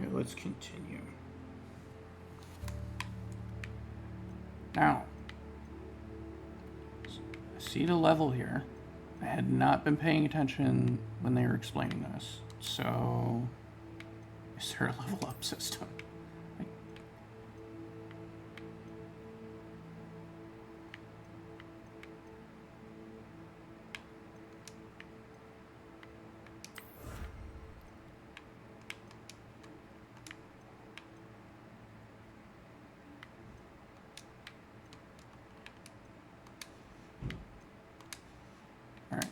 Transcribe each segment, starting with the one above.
Alright, let's continue. Now, see the level here. I had not been paying attention when they were explaining this. So, is there a level up system? Alright.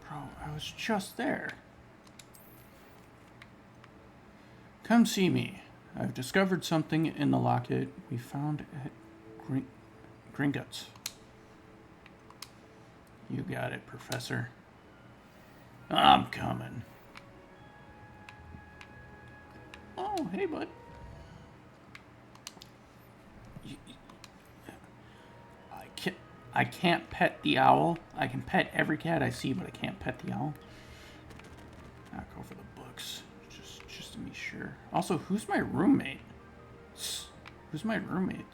Bro, I was just there. Come see me. I've discovered something in the locket we found at Gringotts. You got it, Professor. I'm coming. Oh, hey, bud. I can't pet the owl. I can pet every cat I see, but I can't pet the owl. I'll go for the books, just to be sure. Also, who's my roommate? Who's my roommate?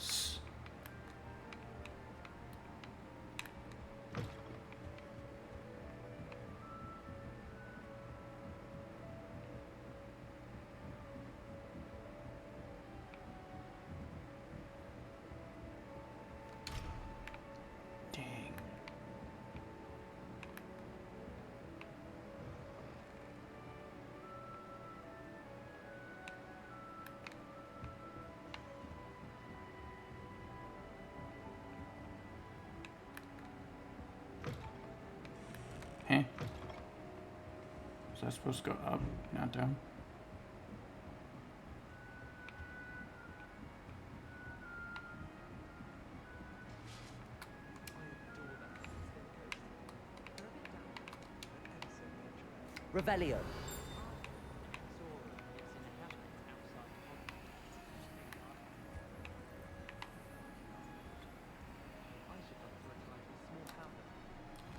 Hey. Was I supposed to go up, not down? Revelio.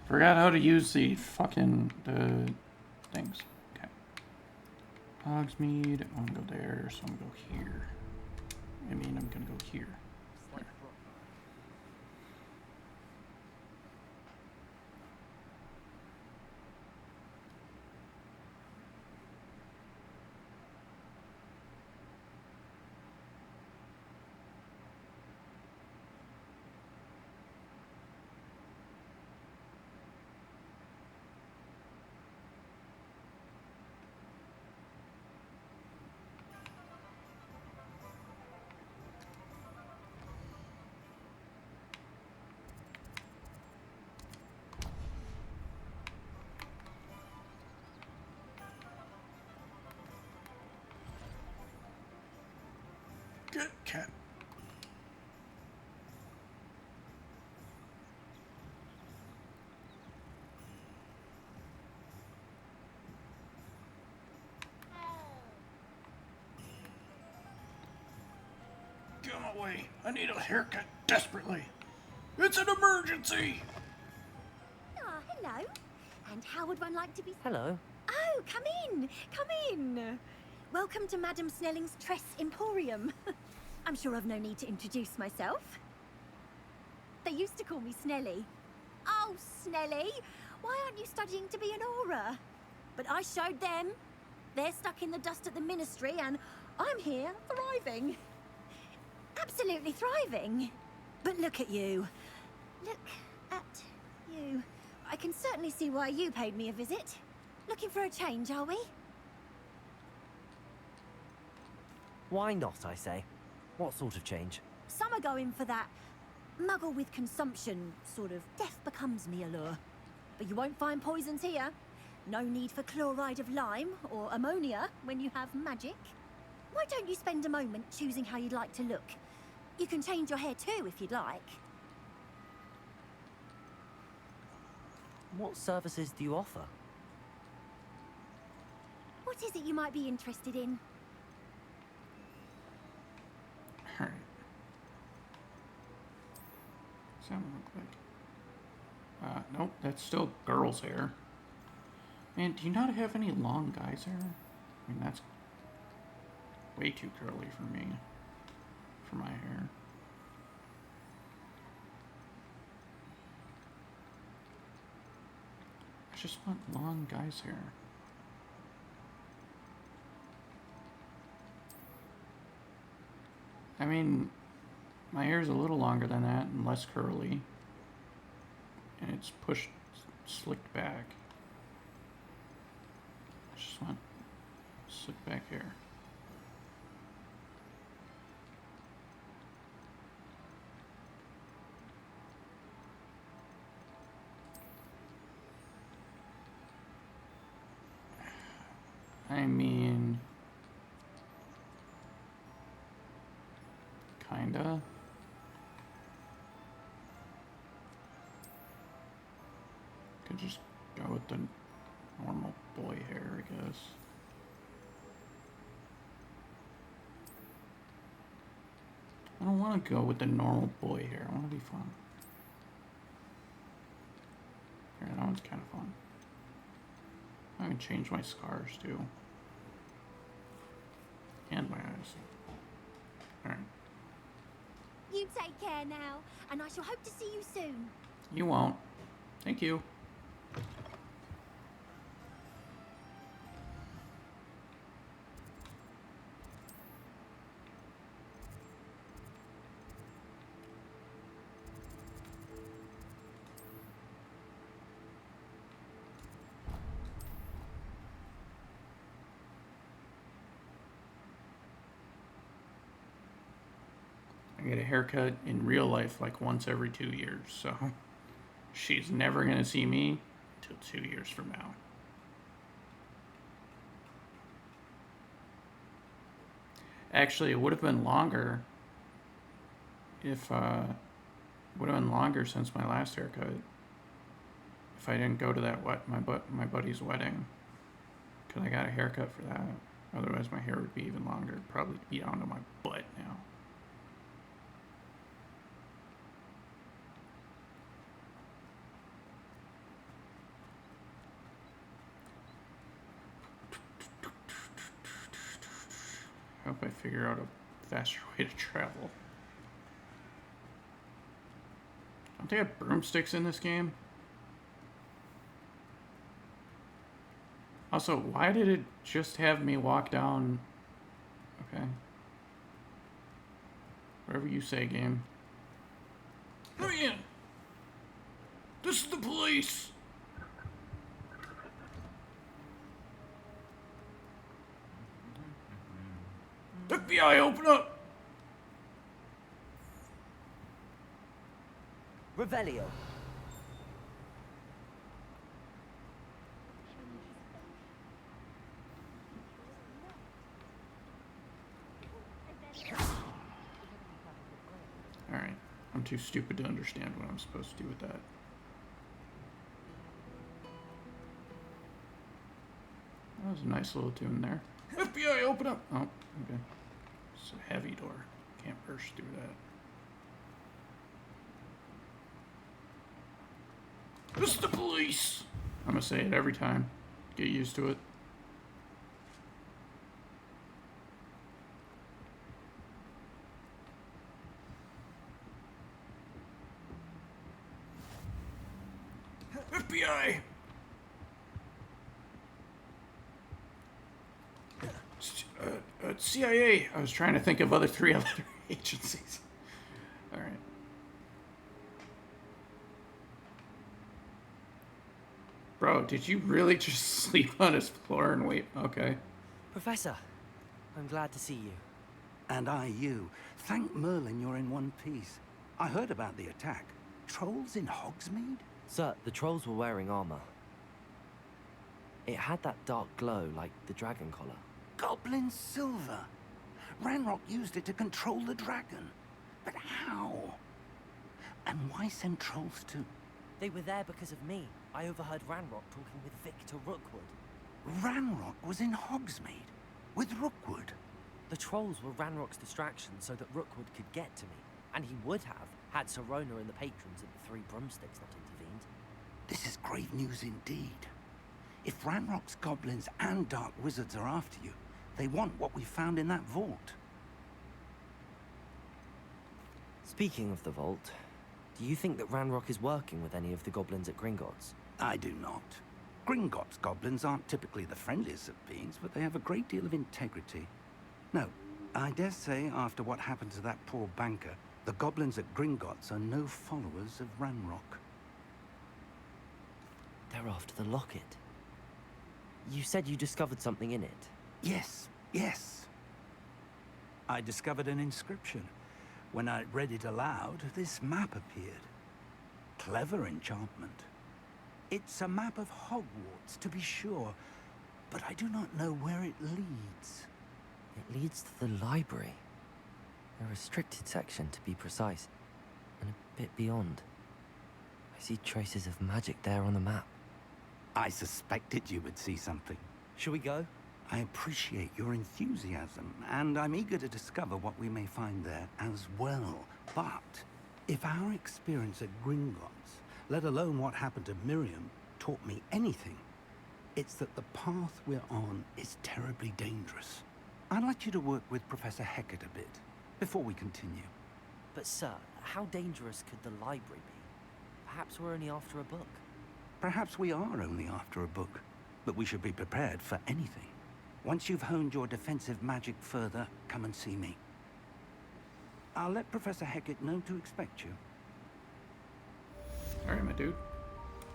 Forgot how to use the fucking things. Okay. Hogsmeade. I'm gonna go there, so I'm gonna go here. I mean, I'm gonna go here. There. Good cat. Get away. I need a haircut desperately. It's an emergency. Ah, hello. And how would one like to be... Hello. Oh, come in. Come in. Welcome to Madame Snelling's Tress Emporium. I'm sure I've no need to introduce myself. They used to call me Snelly. Oh, Snelly, why aren't you studying to be an aura? But I showed them. They're stuck in the dust at the ministry, and I'm here thriving. Absolutely thriving. But look at you. Look at you. I can certainly see why you paid me a visit. Looking for a change, are we? Why not, I say? What sort of change? Some are going for that muggle with consumption, sort of death becomes me allure. But you won't find poisons here. No need for chloride of lime or ammonia when you have magic. Why don't you spend a moment choosing how you'd like to look? You can change your hair too if you'd like. What services do you offer? What is it you might be interested in? Alright. What's that one look like? Nope, that's still girl's hair. Man, do you not have any long guys hair? I mean, that's way too curly for me, for my hair. I just want long guys hair. I mean, my hair is a little longer than that and less curly. And it's pushed, slicked back. I just want slicked back hair. I mean, kinda. Could just go with the normal boy hair, I guess. I don't want to go with the normal boy hair. I want to be fun. Here, that one's kind of fun. I can change my scars too. And my eyes. Alright. You take care now, and I shall hope to see you soon. You won't. Thank you. I get a haircut in real life like once every 2 years, so she's never gonna see me till 2 years from now. Actually, it would have been longer if would have been longer since my last haircut if I didn't go to that my buddy's wedding, because I got a haircut for that. Otherwise, my hair would be even longer. It'd probably be down to my butt now. I hope I figure out a faster way to travel. Don't they have broomsticks in this game? Also, why did it just have me walk down? Okay. Whatever you say, game. Let me in! This is the police! FBI, open up! Revelio. Alright, I'm too stupid to understand what I'm supposed to do with that. That was a nice little tune there. FBI, open up! Oh, okay. It's a heavy door. Can't burst through that. This is the police! I'm gonna say it every time. Get used to it. FBI! CIA. I was trying to think of three other agencies. All right. Bro, did you really just sleep on his floor and wait? Okay. Professor, I'm glad to see you. And I you. Thank Merlin you're in one piece. I heard about the attack. Trolls in Hogsmeade? Sir, the trolls were wearing armor. It had that dark glow like the dragon collar. Goblin silver. Ranrock used it to control the dragon. But how? And why send trolls too? They were there because of me. I overheard Ranrock talking with Victor Rookwood. Ranrock was in Hogsmeade with Rookwood. The trolls were Ranrock's distraction so that Rookwood could get to me. And he would have, had Serona and the patrons of the Three Broomsticks not intervened. This is grave news indeed. If Ranrock's goblins and dark wizards are after you, they want what we found in that vault. Speaking of the vault, do you think that Ranrock is working with any of the goblins at Gringotts? I do not. Gringotts goblins aren't typically the friendliest of beings, but they have a great deal of integrity. No, I dare say after what happened to that poor banker, the goblins at Gringotts are no followers of Ranrock. They're after the locket. You said you discovered something in it. Yes, yes. I discovered an inscription. When I read it aloud, this map appeared. Clever enchantment. It's a map of Hogwarts, to be sure, but I do not know where it leads. It leads to the library. A restricted section, to be precise, and a bit beyond. I see traces of magic there on the map. I suspected you would see something. Shall we go? I appreciate your enthusiasm, and I'm eager to discover what we may find there as well. But if our experience at Gringotts, let alone what happened to Miriam, taught me anything, it's that the path we're on is terribly dangerous. I'd like you to work with Professor Hecat a bit, before we continue. But sir, how dangerous could the library be? Perhaps we're only after a book. Perhaps we are only after a book, but we should be prepared for anything. Once you've honed your defensive magic further, come and see me. I'll let Professor Hecat know to expect you. Alright, my dude.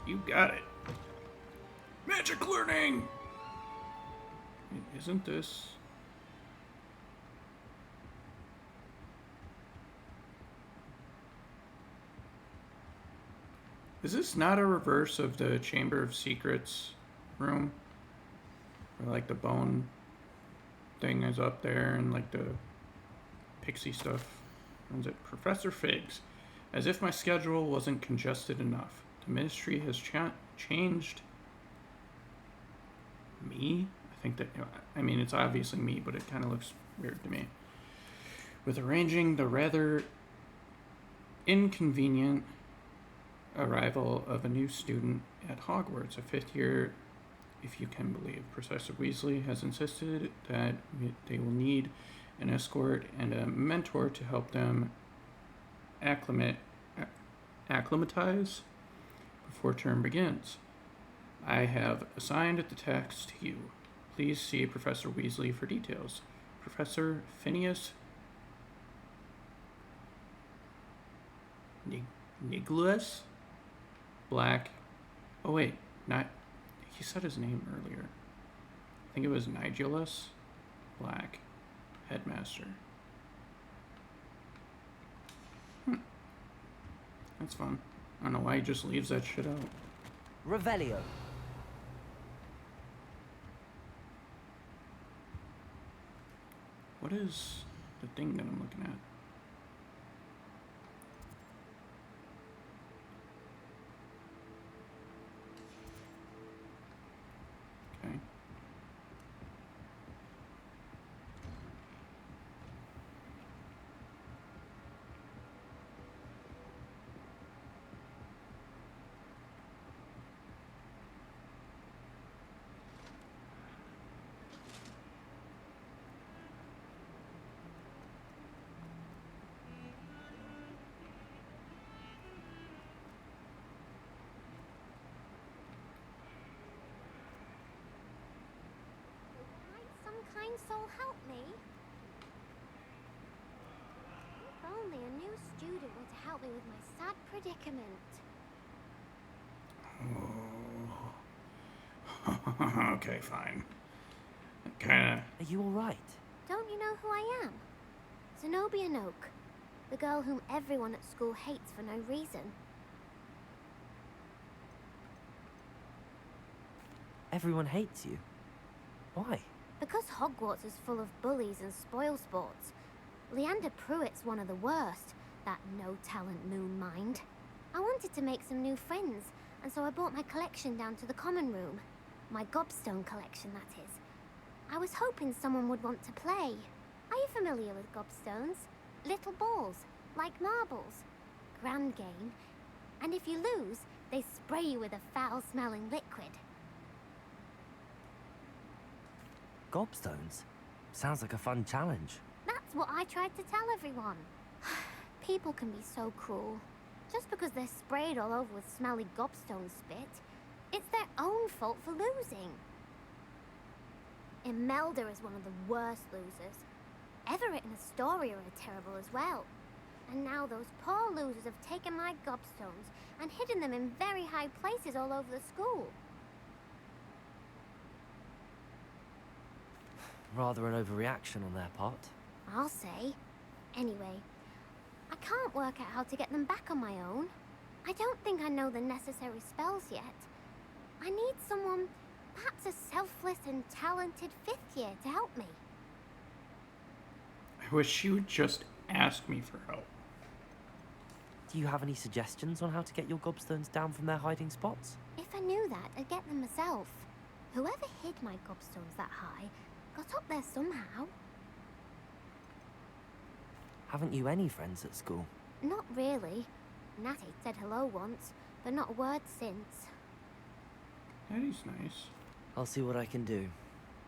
You got it. Magic learning! Isn't this... Is this not a reverse of the Chamber of Secrets room? Where, like, the bone thing is up there and, like, the pixie stuff. What is it? Professor Figs. As if my schedule wasn't congested enough. The ministry has changed me? I think that, I mean, it's obviously me, but it kind of looks weird to me. With arranging the rather inconvenient arrival of a new student at Hogwarts, a fifth year, if you can believe. Professor Weasley has insisted that they will need an escort and a mentor to help them acclimatize before term begins. I have assigned the task to you. Please see Professor Weasley for details. Professor Phineas Nicholas Black. Oh wait, not. He said his name earlier. I think it was Nigellus Black, headmaster. That's fun. I don't know why he just leaves that shit out. Revelio. What is the thing that I'm looking at? Okay. Might some kind soul help me? If only a new student were to help me with my sad predicament. Oh. Okay, fine. Kinda. Are you alright? Don't you know who I am? Zenobia Noak, the girl whom everyone at school hates for no reason. Everyone hates you. Why? Because Hogwarts is full of bullies and spoilsports. Leander Pruitt's one of the worst, that no-talent moon mind. I wanted to make some new friends, and so I brought my collection down to the common room. My gobstone collection, that is. I was hoping someone would want to play. Are you familiar with gobstones? Little balls, like marbles. Grand game. And if you lose, they spray you with a foul-smelling liquid. gobstones. Sounds like a fun challenge. That's what I tried to tell everyone. People can be so cruel. Just because they're sprayed all over with smelly gobstone spit, it's their own fault for losing. Imelda is one of the worst losers. Everett and Astoria are terrible as well. And now those poor losers have taken my gobstones and hidden them in very high places all over the school. Rather an overreaction on their part. I'll say. Anyway, I can't work out how to get them back on my own. I don't think I know the necessary spells yet. I need someone, perhaps a selfless and talented 5th year to help me. I wish she would just ask me for help. Do you have any suggestions on how to get your gobstones down from their hiding spots? If I knew that, I'd get them myself. Whoever hid my gobstones that high got up there somehow. Haven't you any friends at school? Not really. Natty said hello once, but not a word since. Daddy's nice. I'll see what I can do.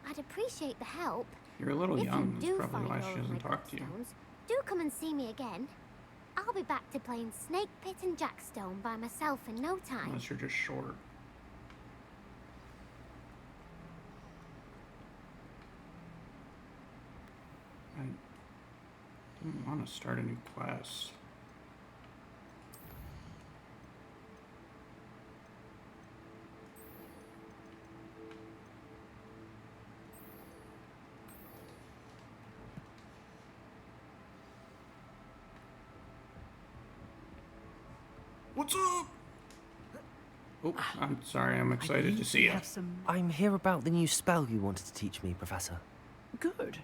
I'd appreciate the help. You're a little If young. you do That's probably find why all she of my doesn't talk to you. gobstones, do come and see me again. I'll be back to playing Snake Pit and Jackstone by myself in no time. Unless you're just short. I didn't want to start a new quest. What's up? Oh, I'm sorry. I'm excited to see you. Have some... I'm here about the new spell you wanted to teach me, Professor. Good.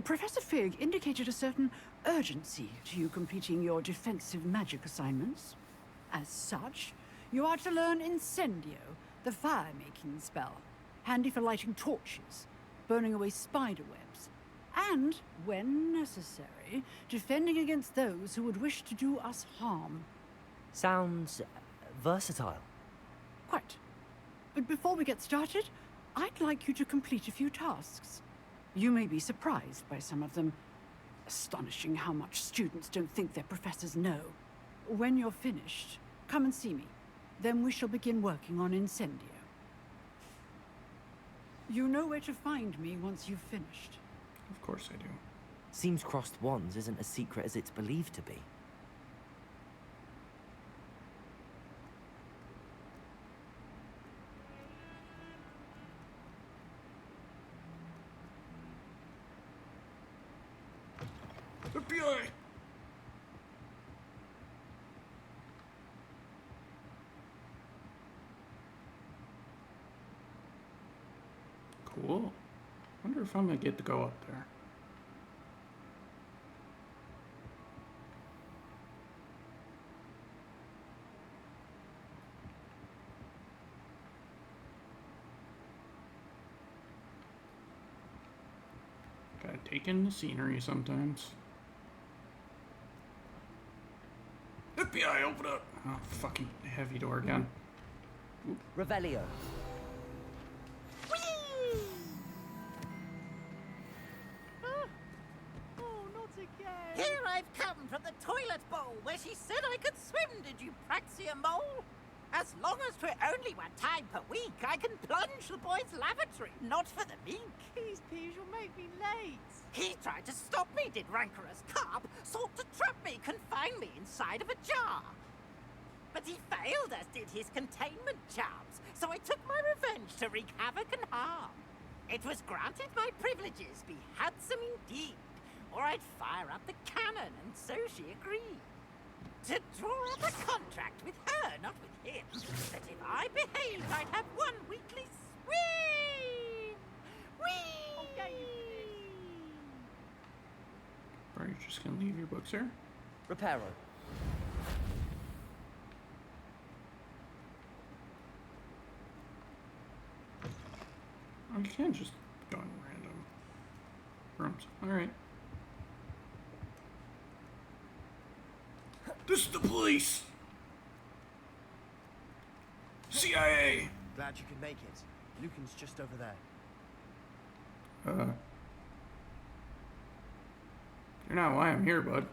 Professor Fig indicated a certain urgency to you completing your defensive magic assignments. As such, you are to learn Incendio, the fire-making spell, handy for lighting torches, burning away spider webs, and, when necessary, defending against those who would wish to do us harm. Sounds versatile. Quite. But before we get started, I'd like you to complete a few tasks. You may be surprised by some of them. Astonishing how much students don't think their professors know. When you're finished, come and see me. Then we shall begin working on Incendio. You know where to find me once you've finished. Of course I do. Seems crossed wands isn't as secret as it's believed to be. FBI! Cool. Wonder if I'm gonna get to go up there. Gotta take in the scenery sometimes. FBI, open up! Oh, fucking heavy door again. Revelio. Oh, not again! Here I've come from the toilet bowl where she said I could swim, did you praxia mole? As long as 'twere only one time per week, I can plunge the boy's lavatory, not for the mink. Please, please, you'll make me late. He tried to stop me, did rancorous carp, sought to trap me, confine me inside of a jar. But he failed, as did his containment charms, so I took my revenge to wreak havoc and harm. It was granted my privileges be handsome indeed, or I'd fire up the cannon, and so she agreed. To draw up a contract with her, not with him, that if I behaved, I'd have one weekly swim! Whee! Okay. Are you just gonna leave your books here? Reparo. Oh, you can't just go in random rooms. Alright. This is the police! CIA! Glad you could make it. Lucan's just over there. You're not why I'm here, bud.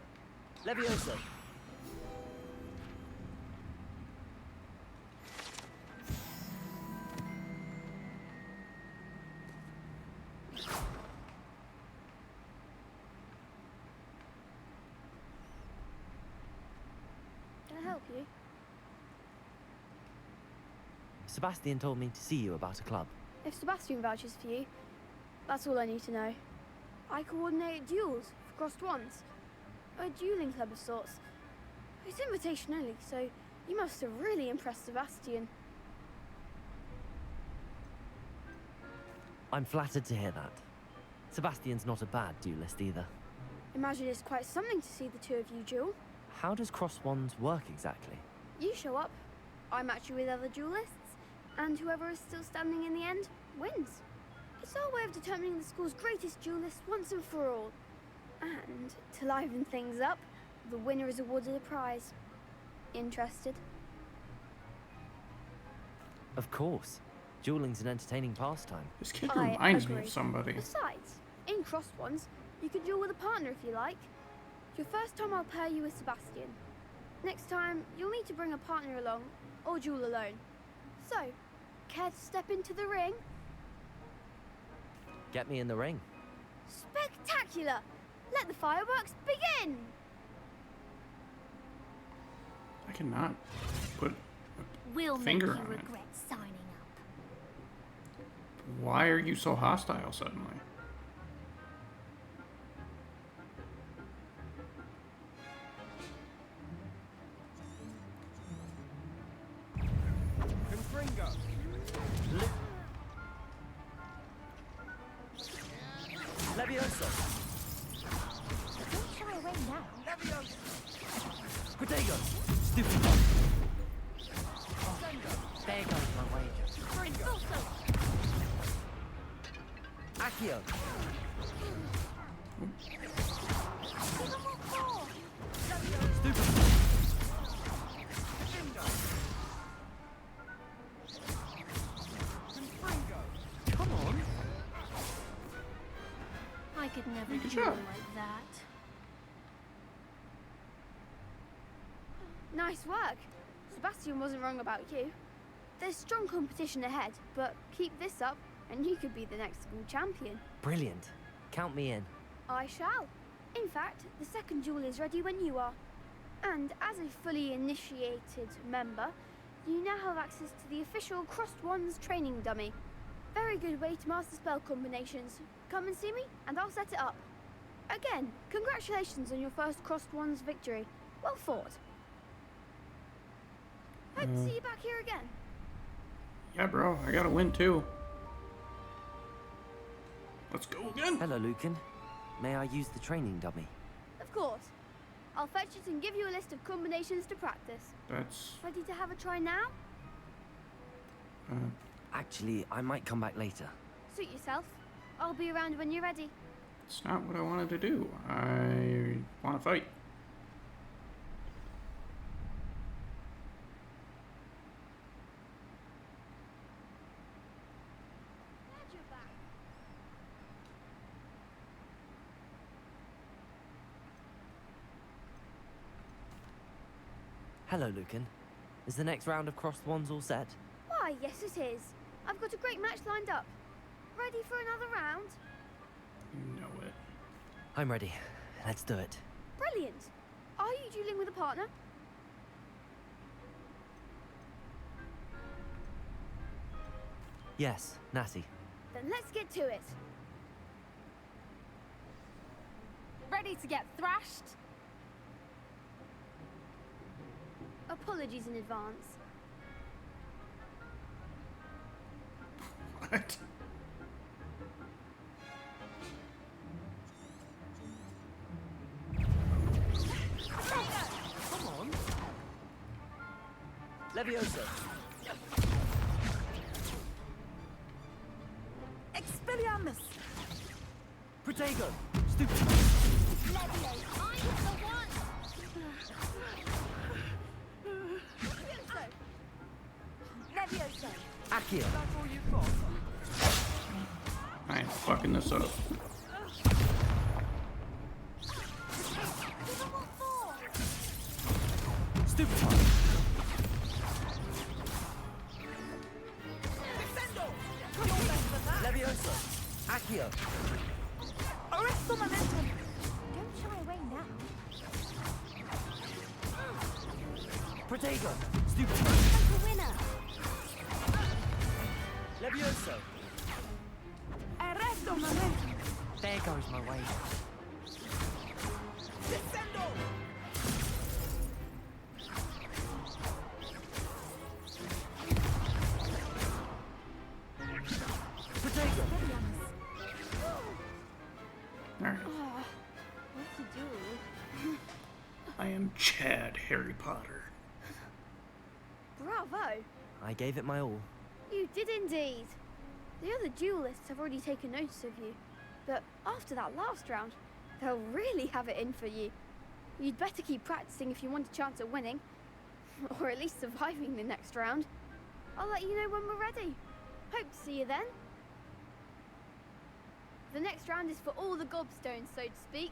Leviosa. Can I help you? Sebastian told me to see you about a club. If Sebastian vouches for you, that's all I need to know. I coordinate duels for crossed ones. A dueling club of sorts. It's invitation only, so you must have really impressed Sebastian. I'm flattered to hear that. Sebastian's not a bad duelist either. Imagine it's quite something to see the two of you duel. How does cross wands work exactly? You show up, I match you with other duelists, and whoever is still standing in the end wins. It's our way of determining the school's greatest duelist once and for all. And to liven things up, the winner is awarded a prize. Interested? Of course. Dueling's an entertaining pastime. This kid I reminds me agree. of somebody. Besides, in crossed ones, you can duel with a partner if you like. Your first time I'll pair you with Sebastian. Next time, you'll need to bring a partner along, or duel alone. So, care to step into the ring? Get me in the ring. Spectacular! Let the fireworks begin! I cannot put We'll make Finger you on it. regret signing up. Why are you so hostile suddenly? Leviosa. Don't shy away now. Protego. Stupid. There goes my wager. Accio. Stupid. Come on. I could never Good duel job. like that. Nice work. Sebastian wasn't wrong about you. There's strong competition ahead, but keep this up and you could be the next school champion. Brilliant. Count me in. I shall. In fact, the second duel is ready when you are. And as a fully initiated member, you now have access to the official Crossed Wands training dummy. Very good way to master spell combinations. Come and see me, and I'll set it up. Again, congratulations on your first Crossed Wands victory. Well fought. Hope to see you back here again. Yeah, bro, I gotta win too. Let's go again. Hello, Lucan. May I use the training dummy? Of course. I'll fetch it and give you a list of combinations to practice. That's Ready to have a try now? Actually, I might come back later. Suit yourself. I'll be around when you're ready. it's not what I wanted to do. I want to fight. Glad you're back. Hello, Lucan. Is the next round of crossed wands all set? Why, yes it is. I've got a great match lined up. Ready for another round? You know it. I'm ready. Let's do it. Brilliant. Are you dueling with a partner? Yes, Natty. Then let's get to it. Ready to get thrashed? Apologies in advance. What? Come on. Leviosa. Expelliarmus! Protego. Stupid. Levio, I'm the one! Leviosa! Accio. That's all you've got? Nice. fucking this up. Stupid one. Levioso. Accio. Arresto momentum! Don't shy away now. Protego. Stupid one. Like a winner. Levioso. Arresto momentum! There goes my way. Protego. Alright. What to do? I am Chad Harry Potter. Bravo! I gave it my all. You did indeed. The other duelists have already taken notice of you, but after that last round, they'll really have it in for you. You'd better keep practicing if you want a chance at winning, or at least surviving the next round. I'll let you know when we're ready. Hope to see you then. The next round is for all the gobstones, so to speak.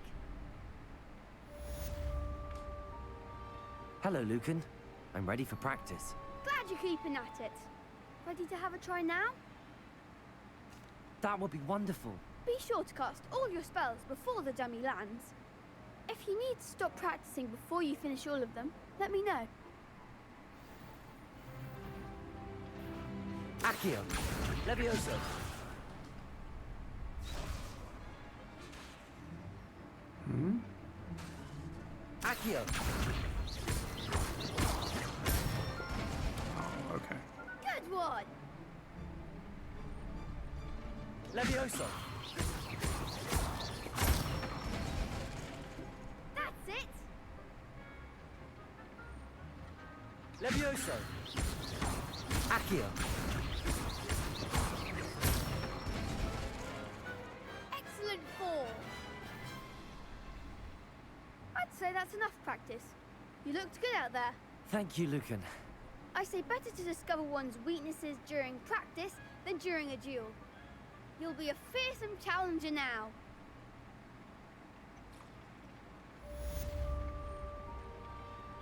Hello, Lucan. I'm ready for practice. Glad you're keeping at it. Ready to have a try now? That would be wonderful. Be sure to cast all your spells before the dummy lands. If you need to stop practicing before you finish all of them, let me know. Accio. Levioso. Accio. Oh, okay. Good one! Levioso. That's it! Levioso. Accio. Excellent form! I'd say that's enough practice. You looked good out there. Thank you, Lucan. I say better to discover one's weaknesses during practice than during a duel. You'll be a fearsome challenger now.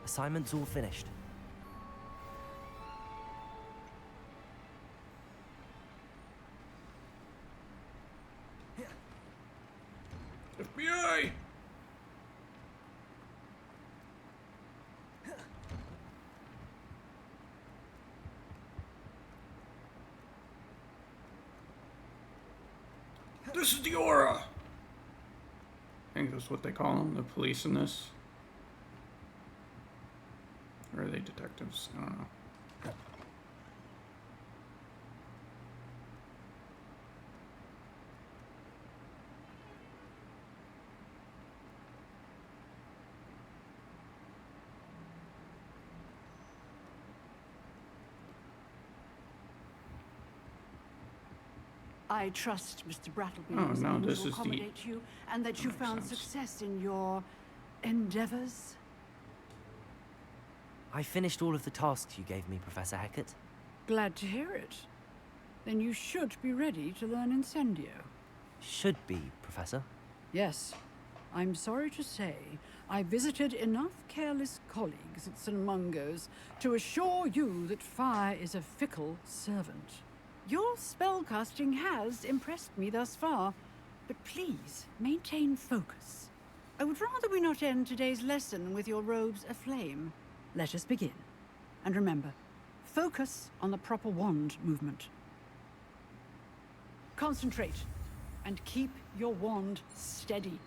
Assignment's all finished. FBI! This is the aura! I think that's what they call them, the police in this. Or are they detectives? I don't know. I trust Mr. Brattleby Oh, is no, able this to is the- accommodate you, and that you makes found sense. success in your endeavors. I finished all of the tasks you gave me, Professor Hecat. Glad to hear it. Then you should be ready to learn Incendio. Should be, Professor. Yes. I'm sorry to say, I visited enough careless colleagues at St. Mungo's to assure you that fire is a fickle servant. Your spellcasting has impressed me thus far, but please maintain focus. I would rather we not end today's lesson with your robes aflame. Let us begin. And remember, focus on the proper wand movement. Concentrate, and keep your wand steady.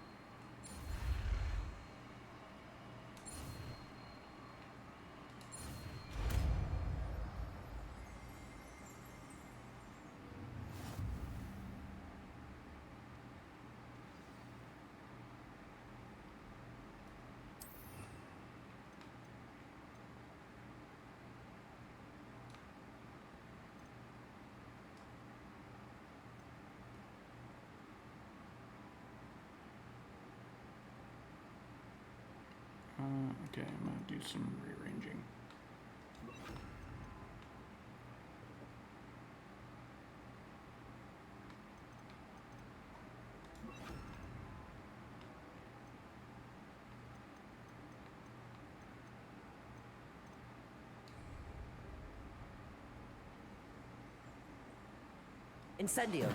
Okay, I'm gonna do some rearranging. Incendio.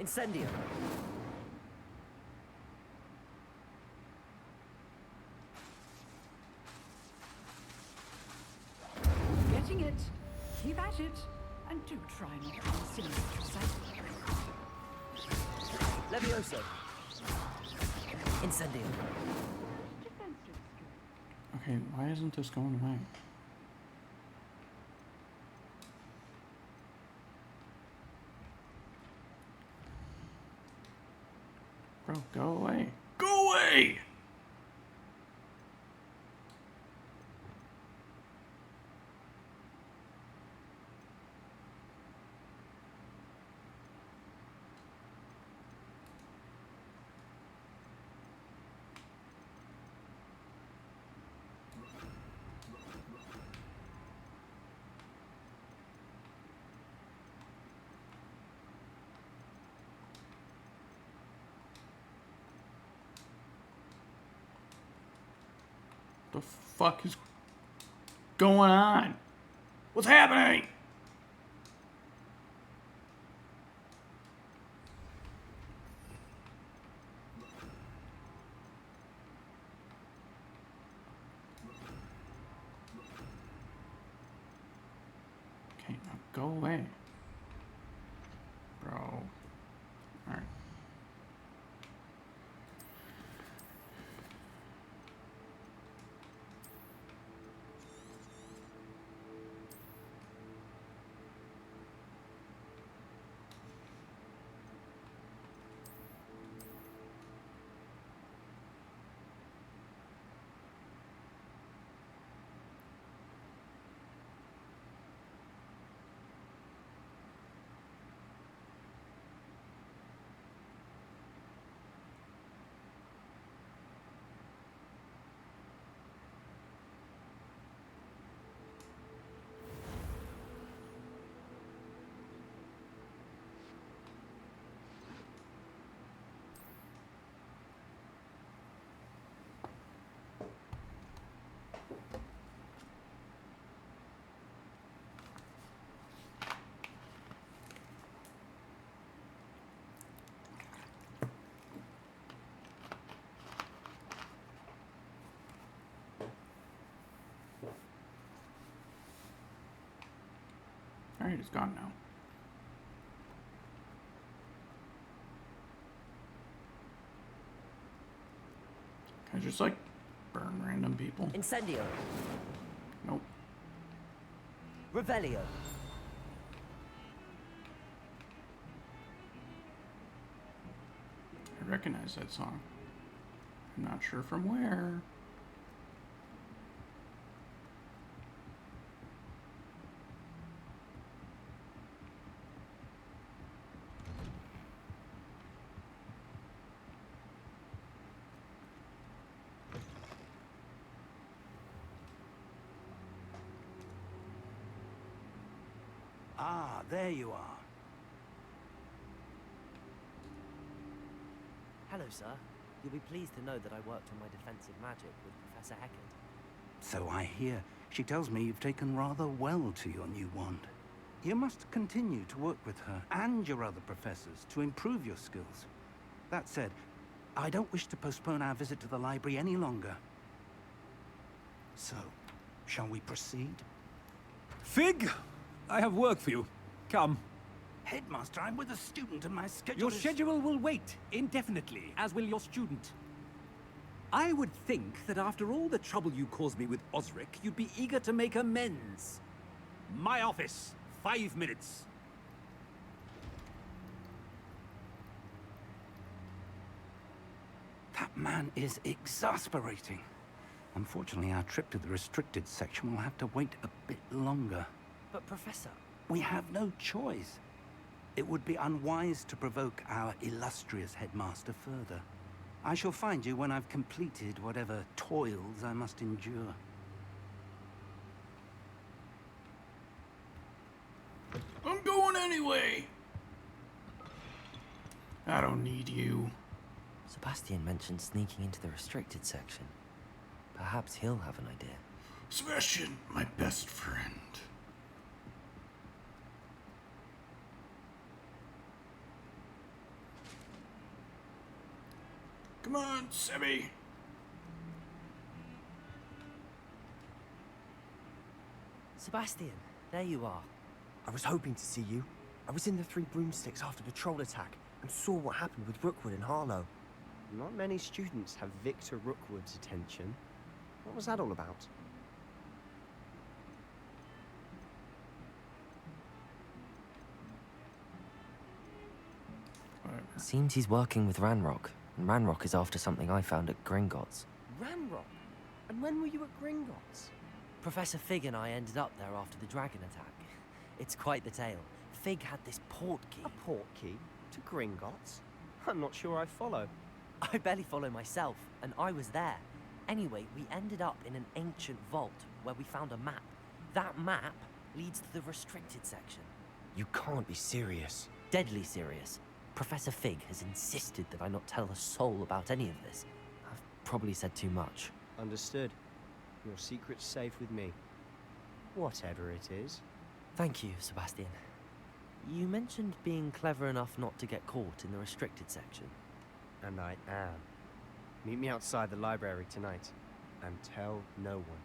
Incendio. Getting it. Keep at it. And do try not to incinerator yourself. Levioso. Incendio. Defensive skill. Okay, why isn't this going away? Bro, go away. Go away! The fuck is going on? What's happening? Okay, now go away. Bro. Alright. Alright, it's gone now. Can I just like burn random people? Incendio. Nope. Revelio. I recognize that song. I'm not sure from where. Ah, there you are. Hello, sir. You'll be pleased to know that I worked on my defensive magic with Professor Heckett. So I hear. She tells me you've taken rather well to your new wand. You must continue to work with her and your other professors to improve your skills. That said, I don't wish to postpone our visit to the library any longer. So, shall we proceed? Fig, I have work for you. Come. Headmaster, I'm with a student and my schedule Your is... schedule will wait indefinitely, as will your student. I would think that after all the trouble you caused me with Osric, you'd be eager to make amends. My office, 5 minutes. That man is exasperating. Unfortunately, our trip to the restricted section will have to wait a bit longer. But, Professor... We have no choice. It would be unwise to provoke our illustrious headmaster further. I shall find you when I've completed whatever toils I must endure. anyway? I don't need you. Sebastian mentioned sneaking into the restricted section. Perhaps he'll have an idea. Sebastian, my best friend. Come on, Sebby. Sebastian, there you are. I was hoping to see you. I was in the Three Broomsticks after the troll attack and saw what happened with Rookwood and Harlow. Not many students have Victor Rookwood's attention. What was that all about? Seems he's working with Ranrock, and Ranrock is after something I found at Gringotts. Ranrock? And when were you at Gringotts? Professor Fig and I ended up there after the dragon attack. It's quite the tale. Fig had this port key. A port key? To Gringotts? I'm not sure I follow. I barely follow myself, and I was there. Anyway, we ended up in an ancient vault where we found a map. That map leads to the restricted section. You can't be serious. Deadly serious. Professor Fig has insisted that I not tell a soul about any of this. I've probably said too much. Understood. Your secret's safe with me. Whatever it is. Thank you, Sebastian. You mentioned being clever enough not to get caught in the restricted section. And I am. Meet me outside the library tonight, and tell no one.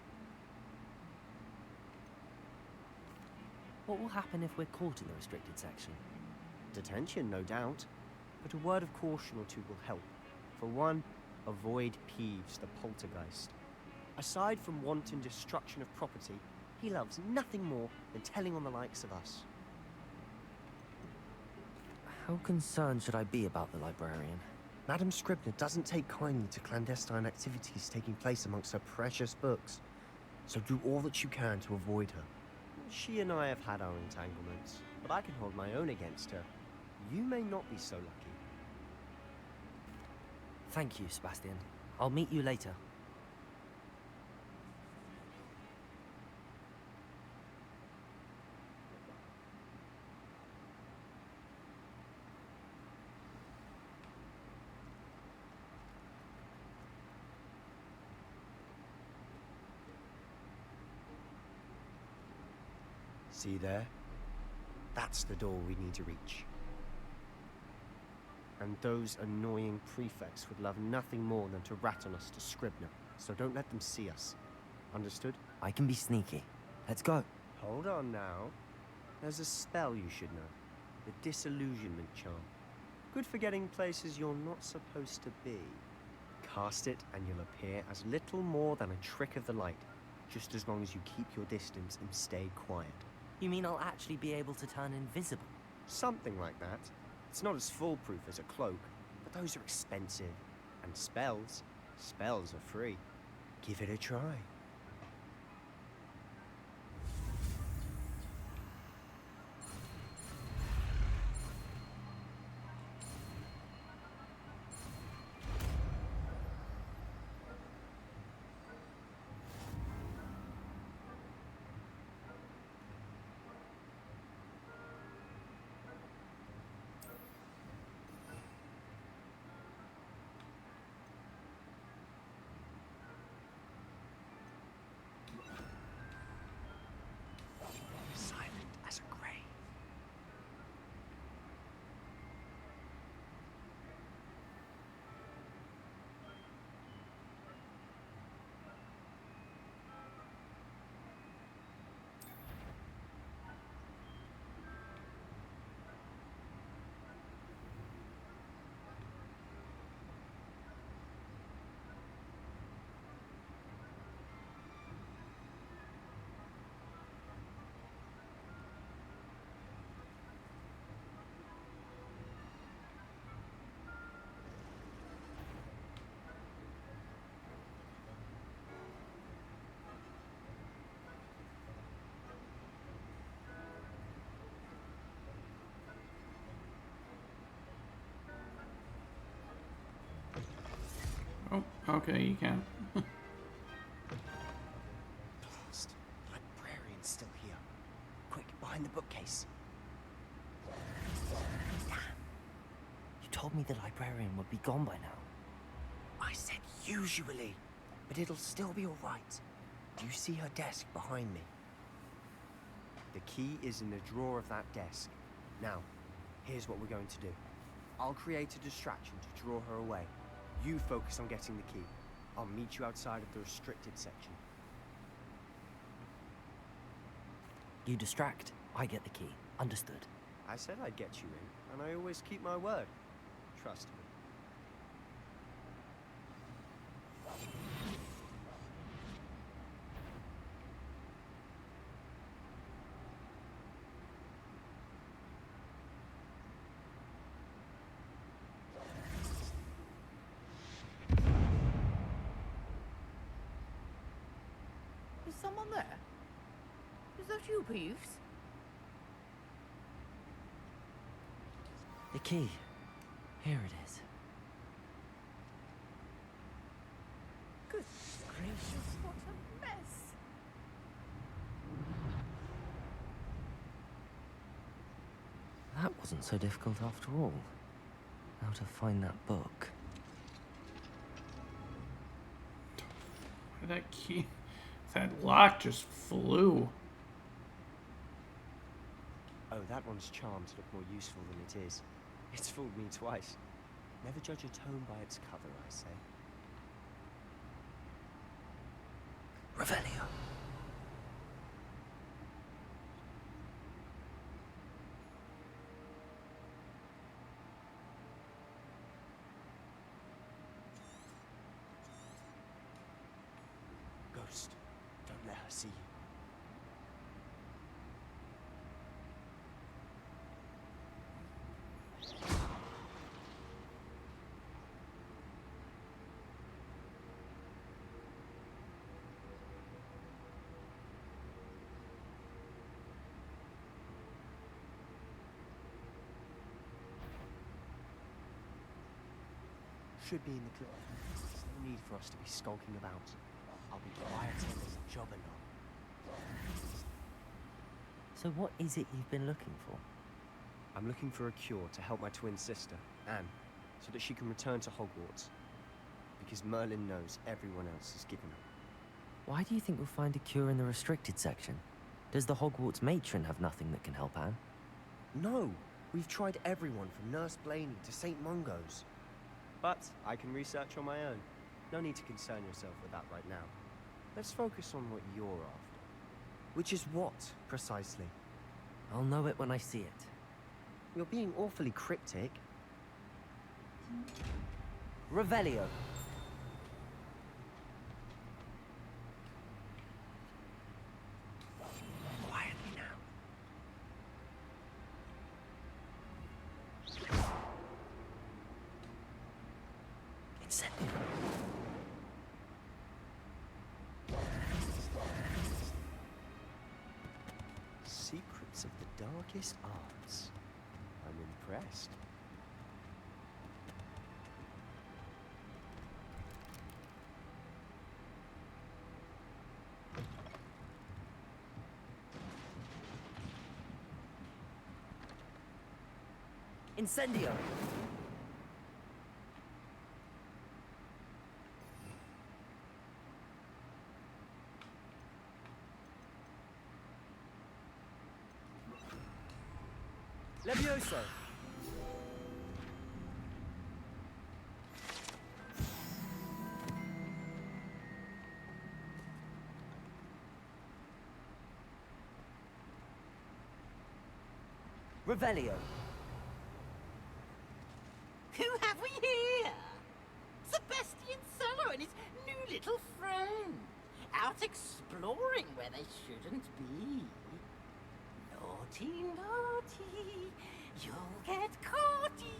What will happen if we're caught in the restricted section? Detention, no doubt. But a word of caution or two will help. For one, avoid Peeves, the poltergeist. Aside from wanton destruction of property, he loves nothing more than telling on the likes of us. How concerned should I be about the librarian? Madame Scribner doesn't take kindly to clandestine activities taking place amongst her precious books. So do all that you can to avoid her. She and I have had our entanglements, but I can hold my own against her. You may not be so lucky. Thank you, Sebastian. I'll meet you later. See there? That's the door we need to reach. And those annoying prefects would love nothing more than to rat on us to Scribner, so don't let them see us. Understood? I can be sneaky. Let's go. Hold on now. There's a spell you should know. The Disillusionment Charm. Good for getting places you're not supposed to be. Cast it and you'll appear as little more than a trick of the light, just as long as you keep your distance and stay quiet. You mean I'll actually be able to turn invisible? Something like that. It's not as foolproof as a cloak, but those are expensive. And spells are free. Give it a try. Oh, okay, you can. Blast. The librarian's still here. Quick, behind the bookcase. told me the librarian would be gone by now. I said usually, but it'll still be all right. Do you see her desk behind me? The key is in the drawer of that desk. Now, here's what we're going to do. I'll create a distraction to draw her away. You focus on getting the key. I'll meet you outside of the restricted section. You distract, I get the key. Understood. I said I'd get you in, and I always keep my word. Trust me. Is someone there? Is that you, Peeves? The key. Here it is. Good gracious, what a mess! That wasn't so difficult after all. How to find that book. That key, that lock just flew. Oh, that one's charms look more useful than it is. It's fooled me twice. Never judge a tome by its cover, I say. Revelio. Ghost, don't let her see you. Should be in the clip. There's no need for us to be skulking about. I'll be quiet and there's a job along. So what is it you've been looking for? I'm looking for a cure to help my twin sister, Anne, so that she can return to Hogwarts. Because Merlin knows everyone else has given up. Why do you think we'll find a cure in the restricted section? Does the Hogwarts matron have nothing that can help Anne? No! We've tried everyone from Nurse Blaney to St. Mungo's. But I can research on my own. No need to concern yourself with that right now. Let's focus on what you're after. Which is what, precisely? I'll know it when I see it. You're being awfully cryptic. Revelio. Quietly now. Incendio. Secrets of the darkest arts. I'm impressed. Incendio. Levioso! Revelio. Who have we here? Sebastian Sallow and his new little friend. Out exploring where they shouldn't be. Naughty, naughty, you'll get caughty.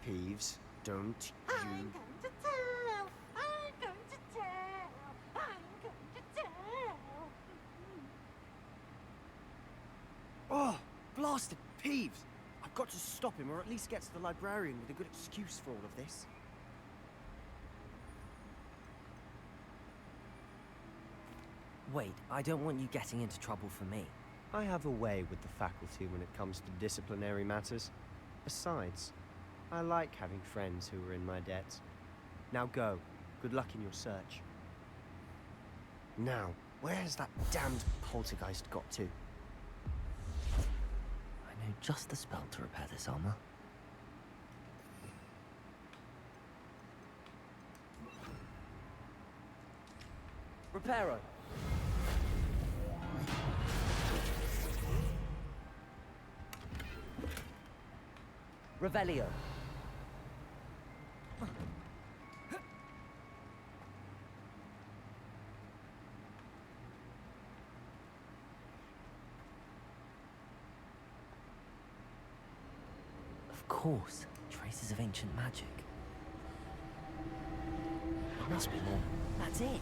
Peeves, don't I'm you... going to tell, I'm going to tell, I'm going to tell. Oh, blasted Peeves! I've got to stop him, or at least get to the librarian with a good excuse for all of this. Wait, I don't want you getting into trouble for me. I have a way with the faculty when it comes to disciplinary matters. Besides, I like having friends who are in my debt. Now go. Good luck in your search. Now, where's that damned poltergeist got to? I know just the spell to repair this armor. Reparo. Revelio. Of course, traces of ancient magic. There must be more. That's it.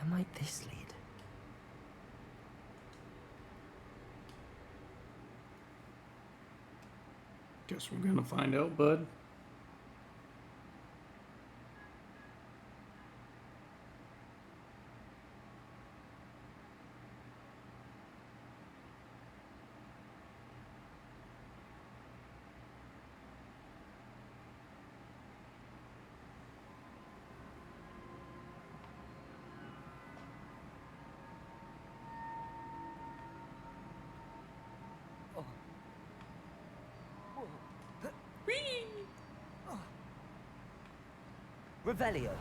Where might this lead? Guess we're gonna find out, bud. Revelio.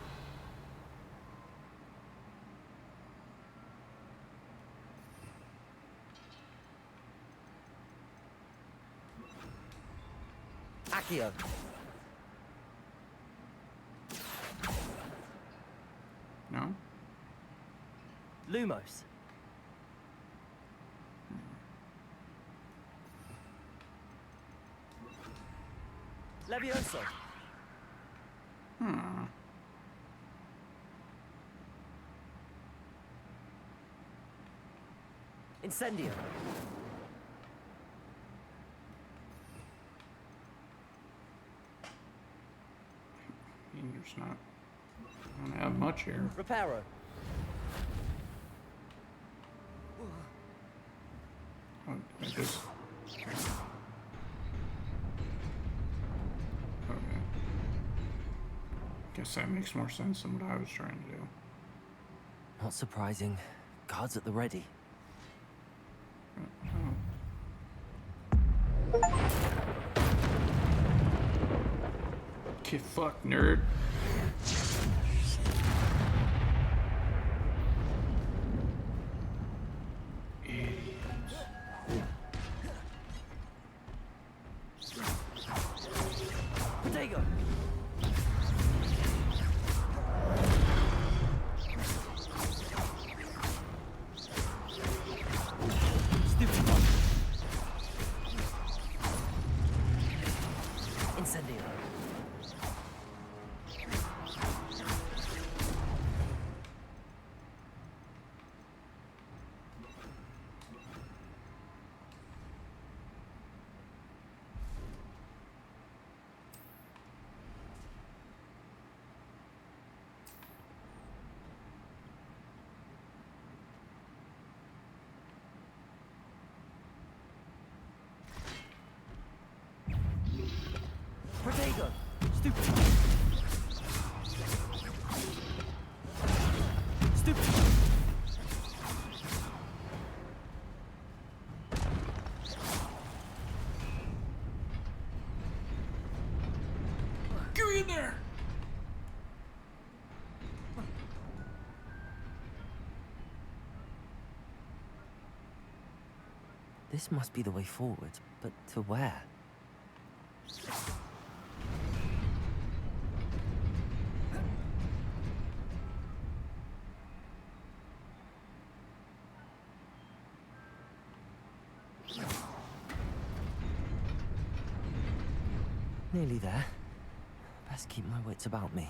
Accio. No? Lumos. Levioso. Incendio. Fingers not. I don't have much here. Reparo. Oh, I just. Okay. Guess that makes more sense than what I was trying to do. Not surprising. Guards at the ready. Get fucked, nerd. Protego. Stupid one. Incendio. Protego. Stupid. Stupid. Get in there! This must be the way forward, but to where? Nearly there. Best keep my wits about me.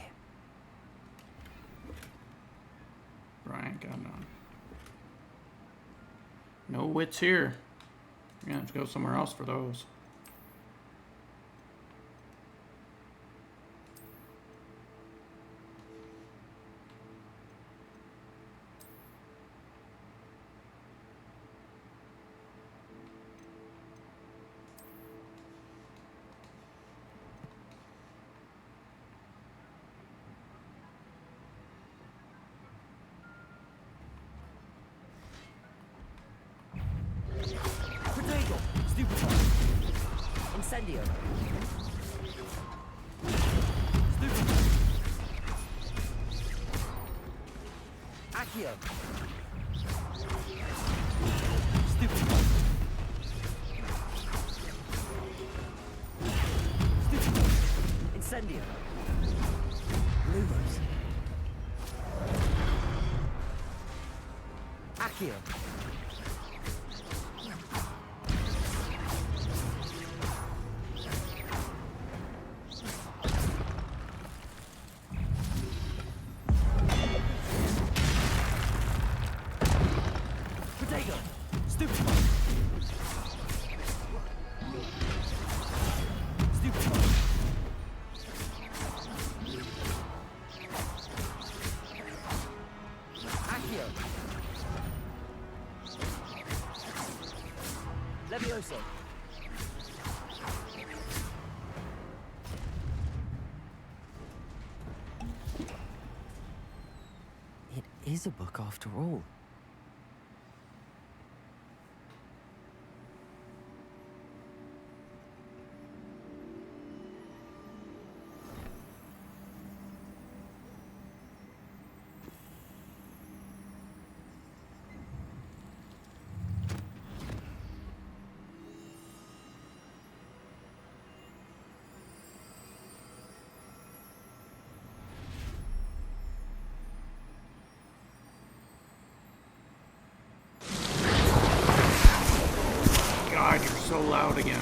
Brian got none. No wits here. We're gonna have to go somewhere else for those. Potato! Stupefy! Incendio! Stupefy! Accio! Stupefy! Stupefy! Incendio! Lumos! Accio! Potato! Stupefy! Stupefy! Accio! Levioso! It is a book after all. God, you're so loud again.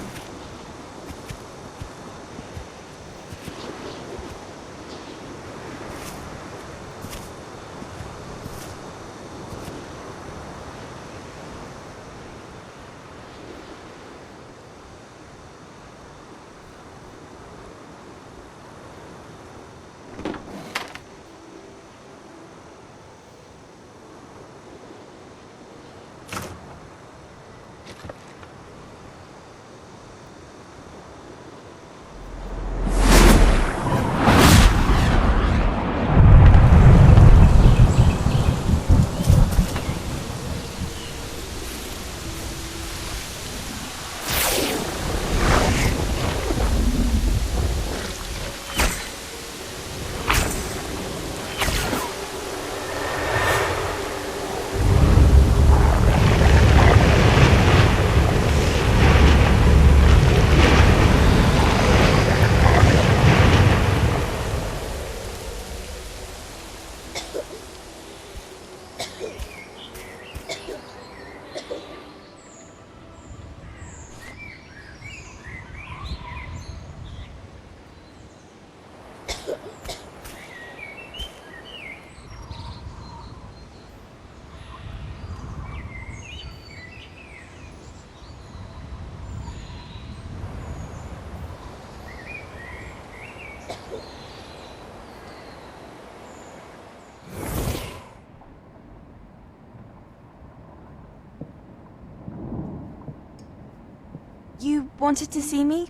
You wanted to see me?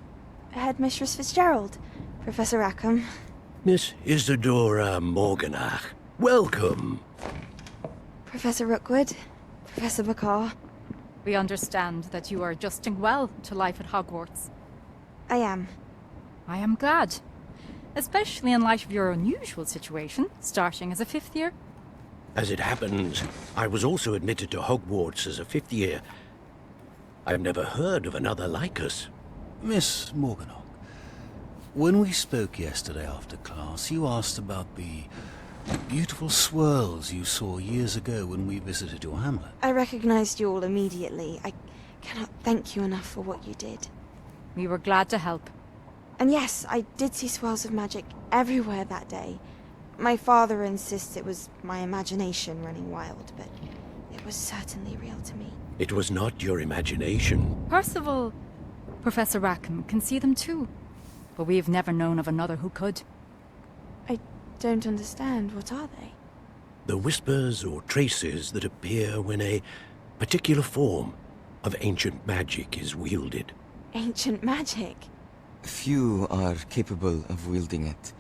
Headmistress Fitzgerald? Professor Rackham? Miss Isadora Morganach, welcome. Professor Rookwood? Professor Bakar? We understand that you are adjusting well to life at Hogwarts. I am. I am glad. Especially in light of your unusual situation, starting as a 5th year. As it happens, I was also admitted to Hogwarts as a 5th year. I've never heard of another like us. Miss Morganach, When we spoke yesterday after class, you asked about the beautiful swirls you saw years ago when we visited your hamlet. I recognized you all immediately. I cannot thank you enough for what you did. We were glad to help. And yes, I did see swirls of magic everywhere that day. My father insists it was my imagination running wild, but it was certainly real to me. It was not your imagination. Percival, Professor Rackham can see them too. But we've never known of another who could. I don't understand. What are they? The whispers or traces that appear when a particular form of ancient magic is wielded. Ancient magic? Few are capable of wielding it.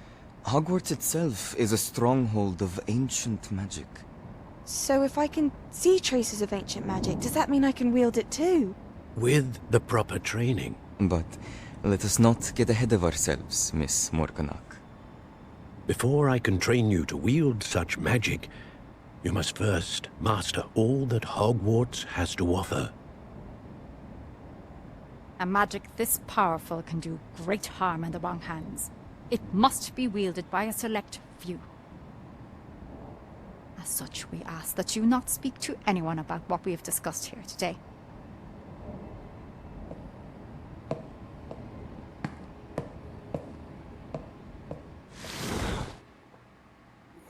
Hogwarts itself is a stronghold of ancient magic. So if I can see traces of ancient magic, does that mean I can wield it too? With the proper training. But let us not get ahead of ourselves, Miss Morganach. Before I can train you to wield such magic, you must first master all that Hogwarts has to offer. A magic this powerful can do great harm in the wrong hands. It must be wielded by a select few. As such, we ask that you not speak to anyone about what we have discussed here today.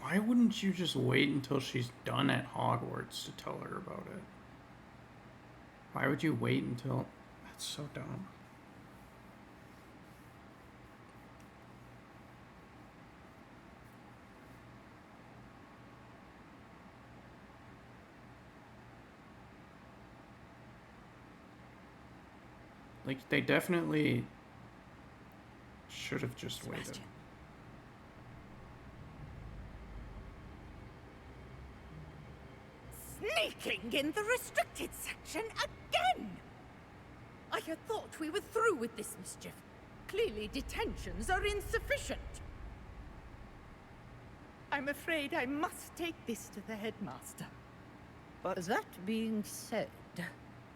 Why wouldn't you just wait until she's done at Hogwarts to tell her about it? Why would you wait until... That's so dumb. Like, they definitely should have just waited. Sneaking in the restricted section again! I had thought we were through with this mischief. Clearly detentions are insufficient. I'm afraid I must take this to the headmaster. But that being said,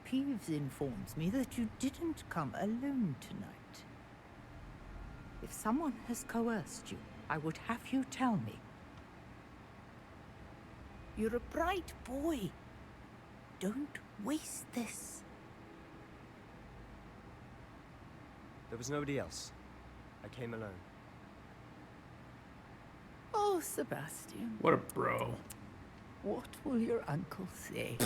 Peeves informs me that you didn't come alone tonight. If someone has coerced you, I would have you tell me. You're a bright boy. Don't waste this. There was nobody else. I came alone. Oh, Sebastian. What a bro. What will your uncle say?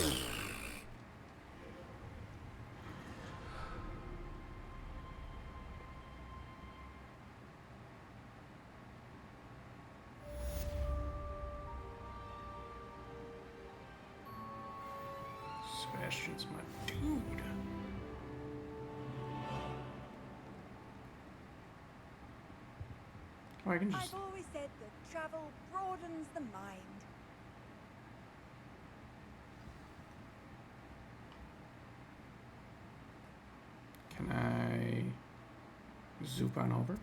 Sebastian's my dude. Oh, I can just... I've always said that travel broadens the mind. Can I zoop on over?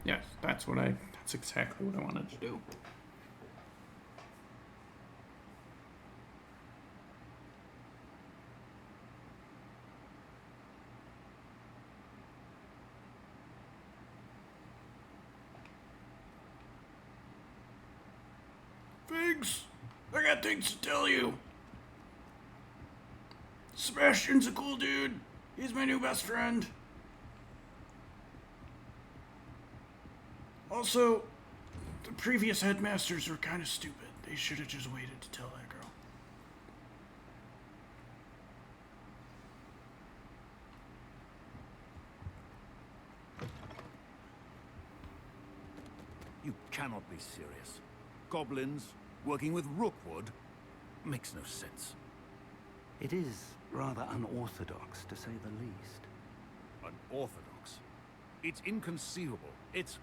Yes, that's exactly what I wanted to do. Figs, I got things to tell you. Sebastian's a cool dude. He's my new best friend. Also, the previous headmasters were kind of stupid. They should have just waited to tell that girl. You cannot be serious. Goblins working with Rookwood makes no sense. It is rather unorthodox, to say the least. Unorthodox? It's inconceivable. It's...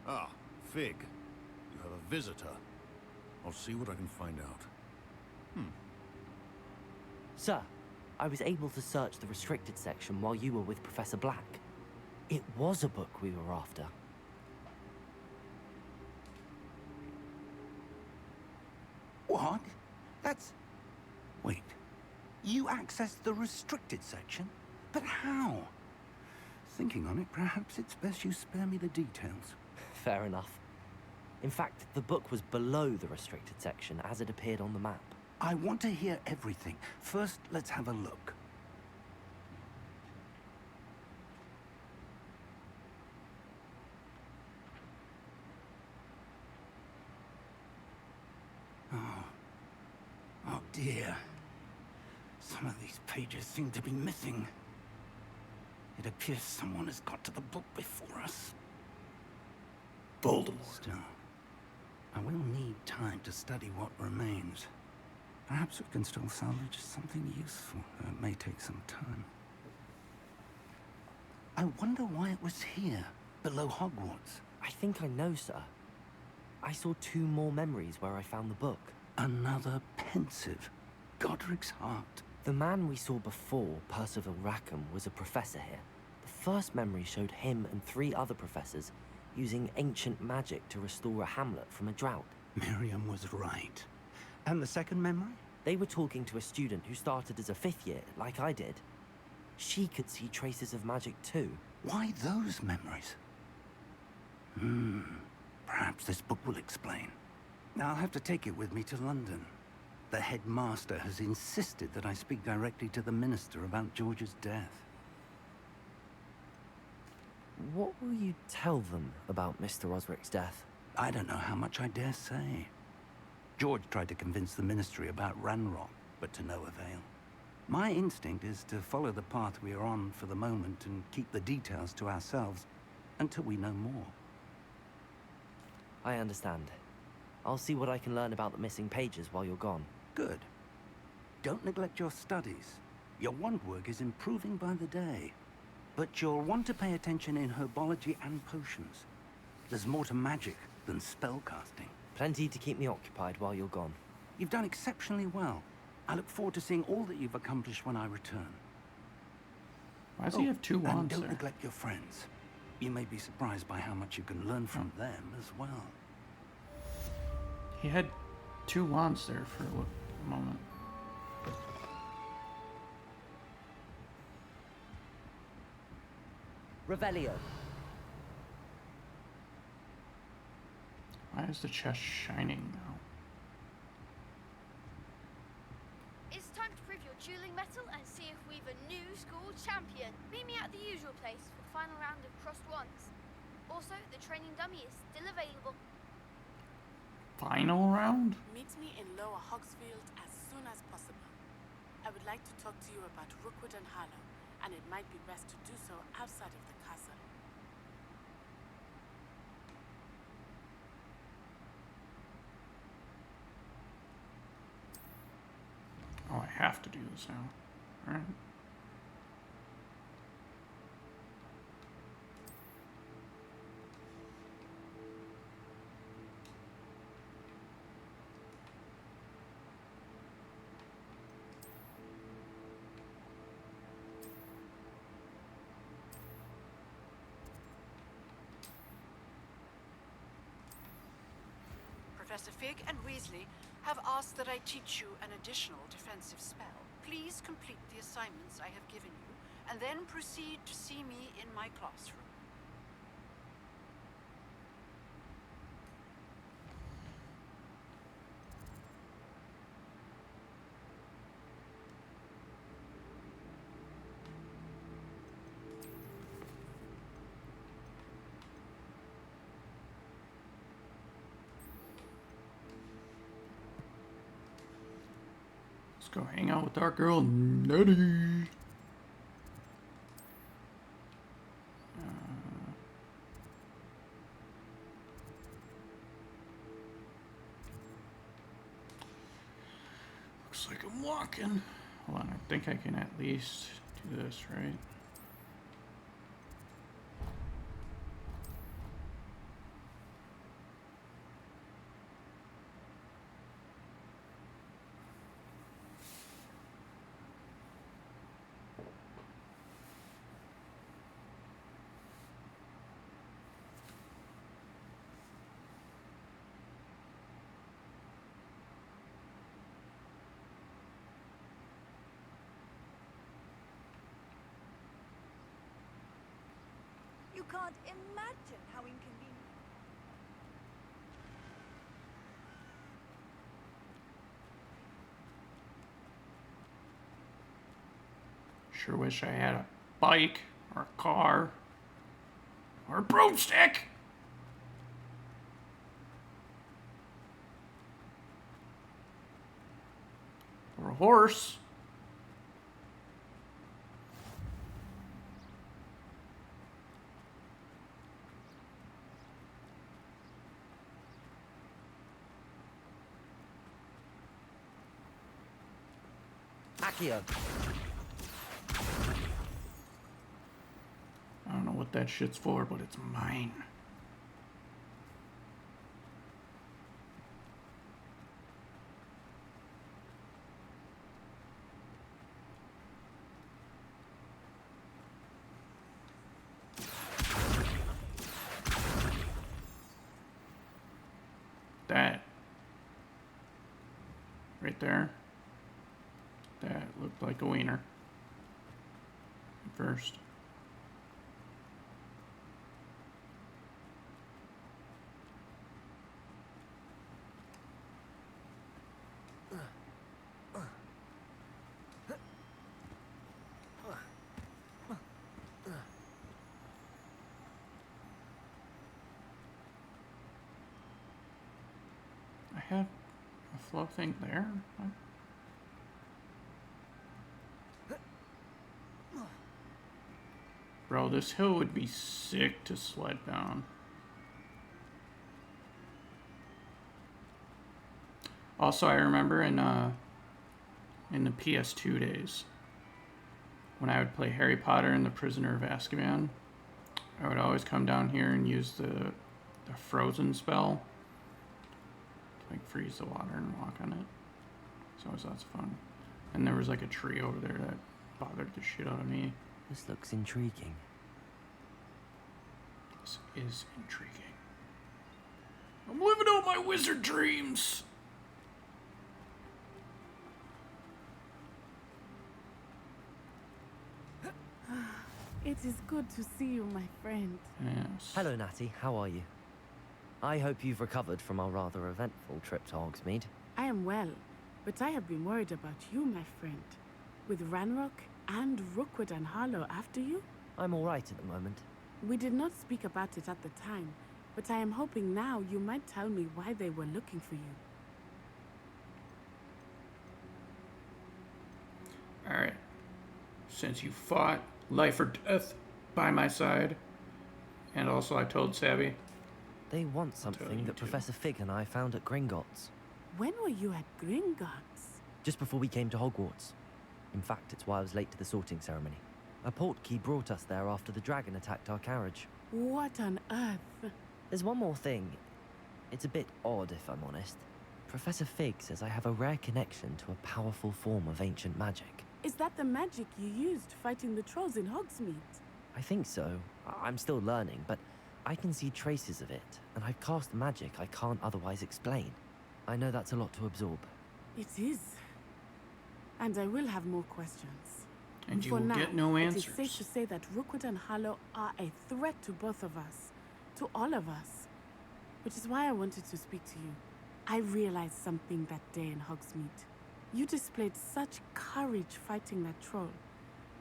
Ah, Fig. You have a visitor. I'll see what I can find out. Sir, I was able to search the restricted section while you were with Professor Black. It was a book we were after. What? That's... Wait. You accessed the restricted section? But how? Thinking on it, perhaps it's best you spare me the details. Fair enough. In fact, the book was below the restricted section as it appeared on the map. I want to hear everything. First, let's have a look. Oh dear. Some of these pages seem to be missing. It appears someone has got to the book before us. Voldemort. Still, I will need time to study what remains. Perhaps we can still salvage something useful, though it may take some time. I wonder why it was here, below Hogwarts. I think I know, sir. I saw 2 more memories where I found the book. Another pensive. Godric's heart. The man we saw before, Percival Rackham, was a professor here. The first memory showed him and 3 other professors using ancient magic to restore a hamlet from a drought. Miriam was right. And the second memory? They were talking to a student who started as a 5th year, like I did. She could see traces of magic too. Why those memories? Perhaps this book will explain. I'll have to take it with me to London. The headmaster has insisted that I speak directly to the minister about George's death. What will you tell them about Mr. Osric's death? I don't know how much I dare say. George tried to convince the ministry about Ranrock, but to no avail. My instinct is to follow the path we are on for the moment and keep the details to ourselves until we know more. I understand. I'll see what I can learn about the missing pages while you're gone. Good. Don't neglect your studies. Your wand work is improving by the day. But you'll want to pay attention in herbology and potions. There's more to magic than spellcasting. Plenty to keep me occupied while you're gone. You've done exceptionally well. I look forward to seeing all that you've accomplished when I return. Why does he have 2 wands and don't there? neglect your friends. You may be surprised by how much you can learn from them as well. He had 2 wands there for a moment. Revelio. Why is the chest shining now? It's time to prove your dueling mettle and see if we've a new school champion. Meet me at the usual place for the final round of crossed wands. Also, the training dummy is still available. Final round? Meet me in Lower Hogsfield as soon as possible. I would like to talk to you about Rookwood and Harlow, and it might be best to do so outside of the castle. Oh, I have to do this now. Alright. Professor Fig and Weasley have asked that I teach you an additional defensive spell. Please complete the assignments I have given you, and then proceed to see me in my classroom. Let's go hang out with our girl Nettie. Looks like I'm walking. Hold on, I think I can at least do this, right? can't imagine how inconvenient. Sure wish I had a bike or a car or a broomstick. Or a horse. Accio. I don't know what that shit's for, but it's mine. That. Right there. That looked like a wiener. At first. I had a flow thing there. Huh? Bro, this hill would be sick to sled down. Also, I remember in the PS2 days, when I would play Harry Potter and the Prisoner of Azkaban, I would always come down here and use the frozen spell to like freeze the water and walk on it. So it was lots of fun. And there was like a tree over there that bothered the shit out of me. This looks intriguing. This is intriguing. I'm living out my wizard dreams. It is good to see you, my friend. Yes. Hello, Natty. How are you? I hope you've recovered from our rather eventful trip to Hogsmeade. I am well, but I have been worried about you, my friend. With Ranrock and Rookwood and Harlow after you? I'm all right at the moment. We did not speak about it at the time, but I am hoping now you might tell me why they were looking for you. Alright. Since you fought life or death by my side, and also I told Savvy. They want something that Professor Fig and I found at Gringotts. When were you at Gringotts? Just before we came to Hogwarts. In fact, it's why I was late to the sorting ceremony. A portkey brought us there after the dragon attacked our carriage. What on earth? There's one more thing. It's a bit odd, if I'm honest. Professor Fig says I have a rare connection to a powerful form of ancient magic. Is that the magic you used fighting the trolls in Hogsmeade? I think so. I'm still learning, but I can see traces of it, and I've cast magic I can't otherwise explain. I know that's a lot to absorb. It is. And I will have more questions. And you For will now, get no it answers. is safe to say that Rookwood and Harlow are a threat to both of us. To all of us. Which is why I wanted to speak to you. I realized something that day in Hogsmeade. You displayed such courage fighting that troll.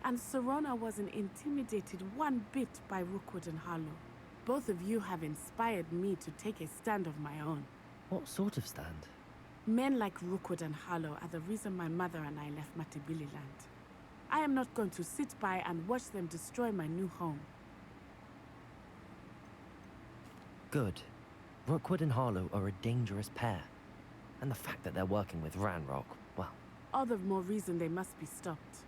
And Serona wasn't intimidated one bit by Rookwood and Harlow. Both of you have inspired me to take a stand of my own. What sort of stand? Men like Rookwood and Harlow are the reason my mother and I left Matibililand. I am not going to sit by and watch them destroy my new home. Good. Rookwood and Harlow are a dangerous pair. And the fact that they're working with Ranrock, well... All the more reason they must be stopped.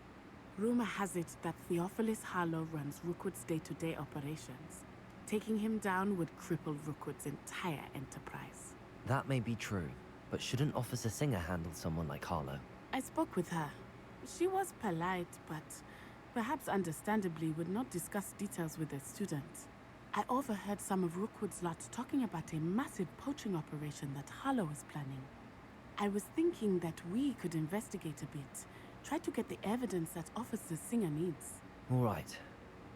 Rumor has it that Theophilus Harlow runs Rookwood's day-to-day operations. Taking him down would cripple Rookwood's entire enterprise. That may be true, but shouldn't Officer Singer handle someone like Harlow? I spoke with her. She was polite, but perhaps understandably would not discuss details with the students. I overheard some of Rookwood's lot talking about a massive poaching operation that Harlow is planning. I was thinking that we could investigate a bit, try to get the evidence that Officer Singer needs. All right,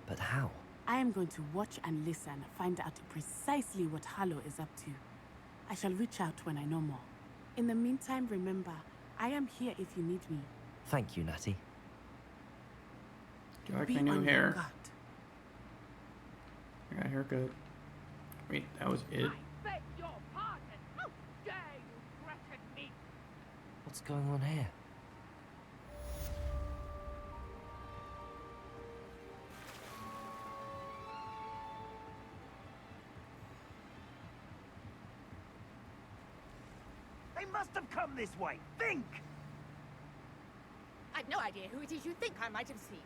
but how? I am going to watch and listen, find out precisely what Harlow is up to. I shall reach out when I know more. In the meantime, remember, I am here if you need me. Thank you, Natty. Do you like Be my new on your hair? guard. I got a haircut. Wait, that was it? Beg your pardon. How dare you threaten me? What's going on here? They must have come this way. Think! I've no idea who it is you think I might have seen.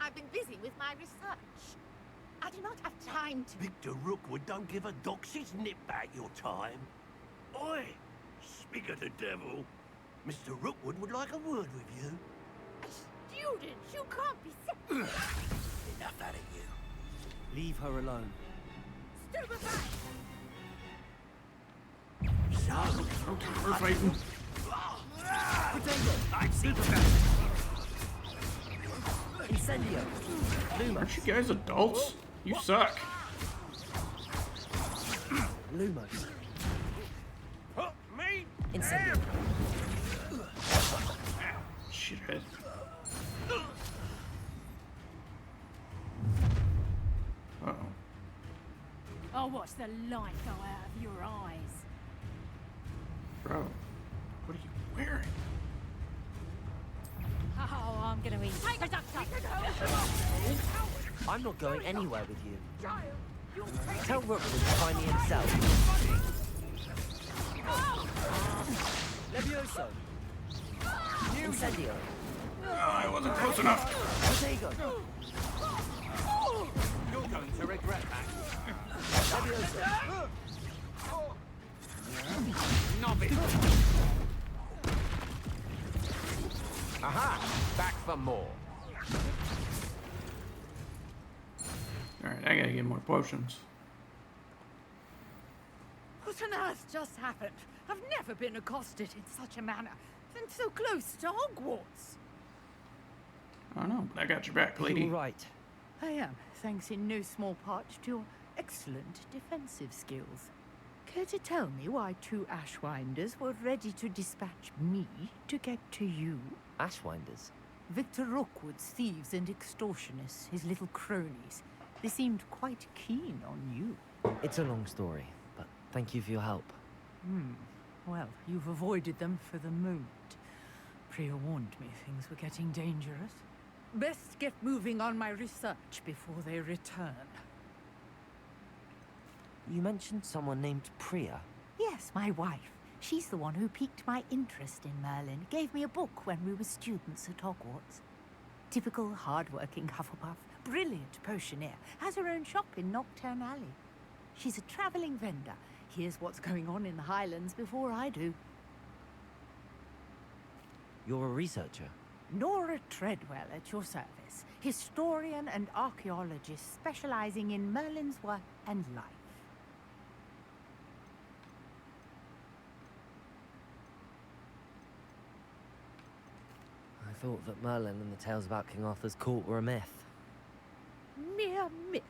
I've been busy with my research. I do not have time to... Victor Rookwood don't give a doxy's nip back your time. Oi! Speak of the devil. Mr. Rookwood would like a word with you. Students, you can't be... Enough out of you. Leave her alone. Stupefy! We're fighting. I've seen Incendio! Luma! Aren't you guys adults? You suck. Lumos! Me? Incendio! Shithead. Uh-oh. I'll watch the light go out of your eyes. Bro, what are you wearing? Oh, I'm gonna eat. Take us up, I'm not going anywhere with you. Tell Rookwood to find me himself. Levioso! Incendio! I wasn't close enough. Protego! You're going to regret that. Levioso! Novice! Aha! Back for more. Alright, I gotta get more potions. What on earth just happened? I've never been accosted in such a manner, and so close to Hogwarts. I don't know, but I got your back, lady. You're right. I am, thanks in no small part to your excellent defensive skills. Care to tell me why two Ashwinders were ready to dispatch me to get to you? Ashwinders? Victor Rookwood's thieves and extortionists, his little cronies. They seemed quite keen on you. It's a long story, but thank you for your help. Well, you've avoided them for the moment. Priya warned me things were getting dangerous. Best get moving on my research before they return. You mentioned someone named Priya. Yes, my wife. She's the one who piqued my interest in Merlin. Gave me a book when we were students at Hogwarts. Typical hard-working Hufflepuff. Brilliant potioneer. Has her own shop in Nocturne Alley. She's a travelling vendor. Hears what's going on in the Highlands before I do. You're a researcher? Nora Treadwell at your service. Historian and archaeologist specialising in Merlin's work and life. I thought that Merlin and the tales about King Arthur's court were a myth. Mere myth.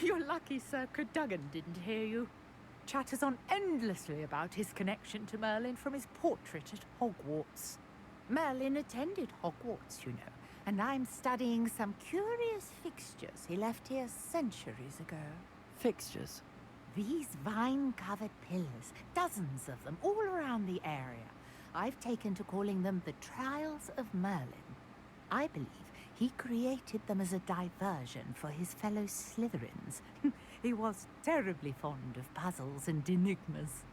You're lucky Sir Cadogan didn't hear you. Chatters on endlessly about his connection to Merlin from his portrait at Hogwarts. Merlin attended Hogwarts, you know, and I'm studying some curious fixtures he left here centuries ago. Fixtures? These vine-covered pillars, dozens of them, all around the area. I've taken to calling them the Trials of Merlin. I believe he created them as a diversion for his fellow Slytherins. He was terribly fond of puzzles and enigmas.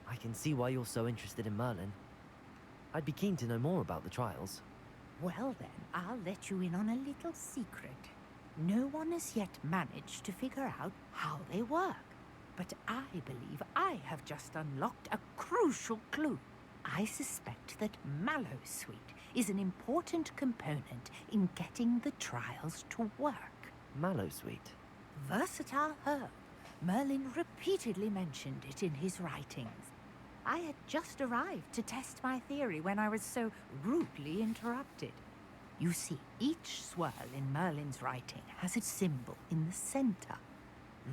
I can see why you're so interested in Merlin. I'd be keen to know more about the trials. Well then, I'll let you in on a little secret. No one has yet managed to figure out how they work. But I believe I have just unlocked a crucial clue. I suspect that Mallowsweet is an important component in getting the trials to work. Mallowsweet? Versatile herb. Merlin repeatedly mentioned it in his writings. I had just arrived to test my theory when I was so rudely interrupted. You see, each swirl in Merlin's writing has a symbol in the center.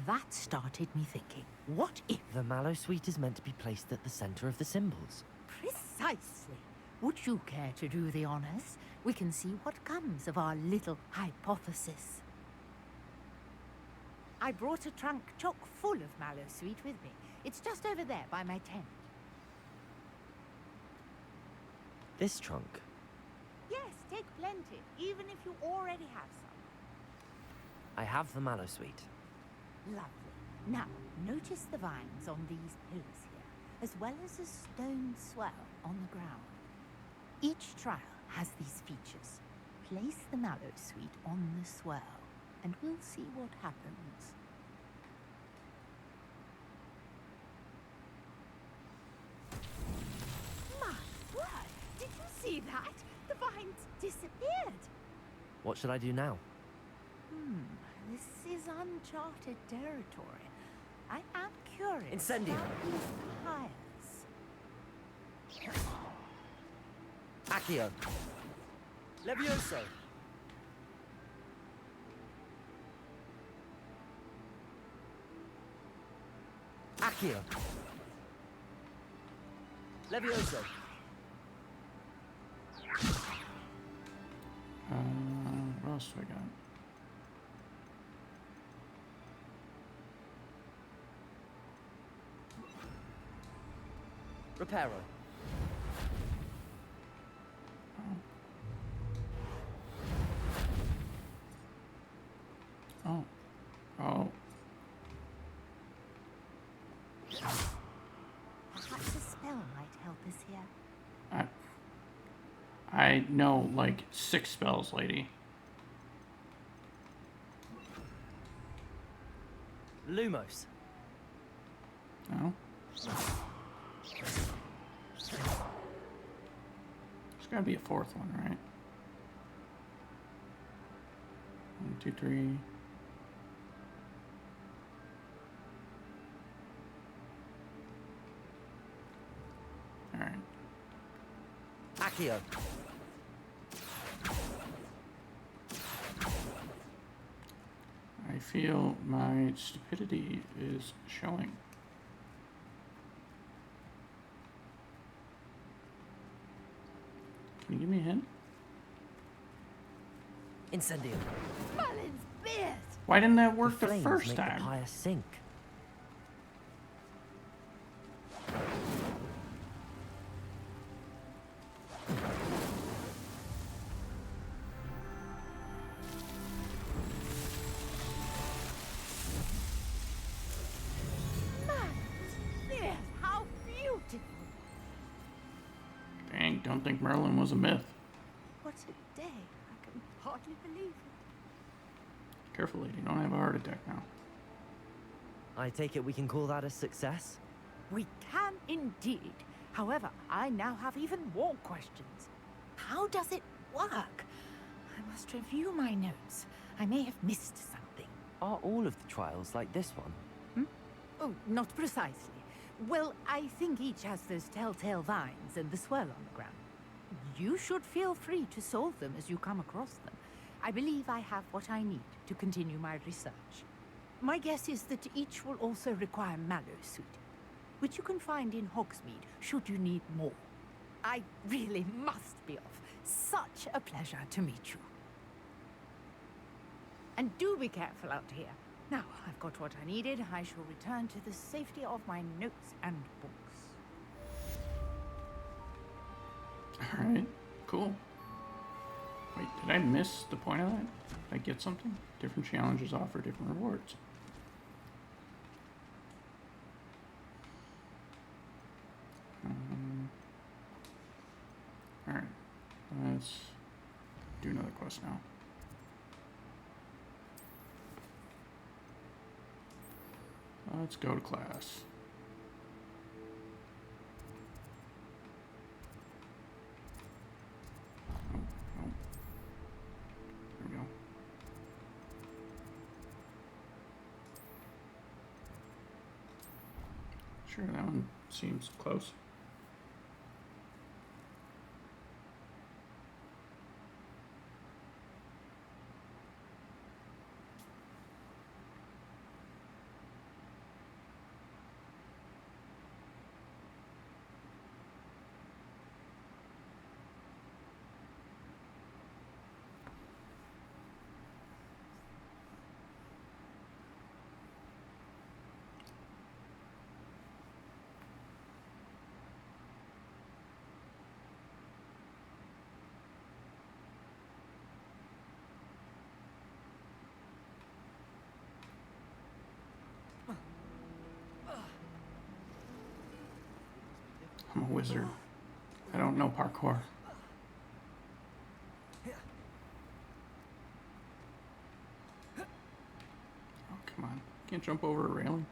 That started me thinking, what if... The mallow sweet is meant to be placed at the center of the symbols. Precisely. Would you care to do the honors? We can see what comes of our little hypothesis. I brought a trunk chock full of mallow sweet with me. It's just over there by my tent. This trunk? Yes, take plenty, even if you already have some. I have the mallow sweet. Lovely. Now, notice the vines on these pillars here, as well as a stone swell on the ground. Each trial has these features. Place the mallow sweet on the swell, and we'll see what happens. My word! Did you see that? The vines disappeared. What should I do now? This is uncharted territory. I am curious. Incendio! about these hires. Accio! Levioso! Accio! Levioso! What else do I got? Reparo. Oh. Oh. Perhaps a spell might help us here. I know like 6 spells, lady. Lumos. No. There's gotta be a 4th one, right? 1, 2, 3. Alright. Accio. I feel my stupidity is showing. Can you give me a hint? Incendio. Merlin's beard! Why didn't that work the flames first make time? The pyre sink. Merlin's beard! How beautiful! Dang, don't think Merlin was a myth. What a day. I can hardly believe it. Careful, lady, don't have a heart attack now. I take it we can call that a success? We can indeed. However, I now have even more questions. How does it work? I must review my notes. I may have missed something. Are all of the trials like this one? Oh, not precisely. Well, I think each has those telltale vines and the swirl on the ground. You should feel free to solve them as you come across them. I believe I have what I need to continue my research. My guess is that each will also require mallow sweet, which you can find in Hogsmeade should you need more. I really must be off. Such a pleasure to meet you. And do be careful out here. Now, I've got what I needed. I shall return to the safety of my notes and books. Alright, cool. Wait, did I miss the point of that? Did I get something? Different challenges offer different rewards. Alright, let's do another quest now. Let's go to class. Oh, oh. There we go. Sure, that one seems close. I'm a wizard. I don't know parkour. Oh, come on. Can't jump over a railing.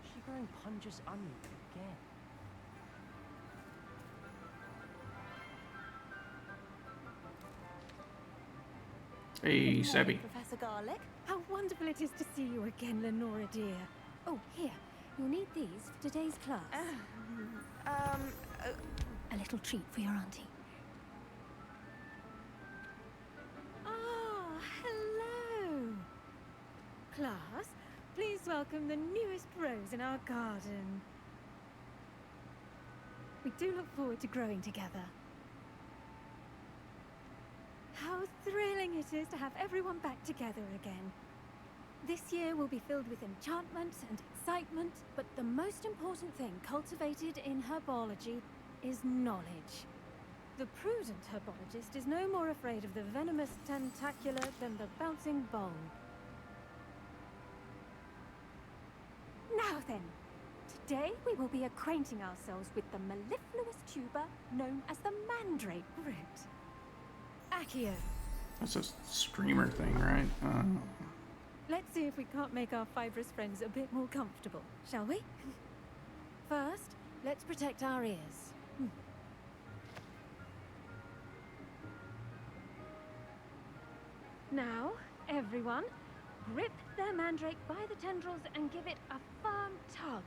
She going punches on you again. Hey, Good morning, Sebby. Professor Garlick. How wonderful it is to see you again, Lenora dear. Oh, here. You'll need these for today's class. A little treat for your auntie. Ah, hello. Class, please welcome the newest rose in our garden. We do look forward to growing together. How thrilling it is to have everyone back together again. This year will be filled with enchantment and excitement, but the most important thing cultivated in herbology is knowledge. The prudent herbologist is no more afraid of the venomous tentacular than the bouncing bulb. Now then, today we will be acquainting ourselves with the mellifluous tuber known as the mandrake root. Accio. That's a streamer thing, right? Let's see if we can't make our fibrous friends a bit more comfortable, shall we? First, let's protect our ears. Now, everyone, grip their mandrake by the tendrils and give it a firm tug.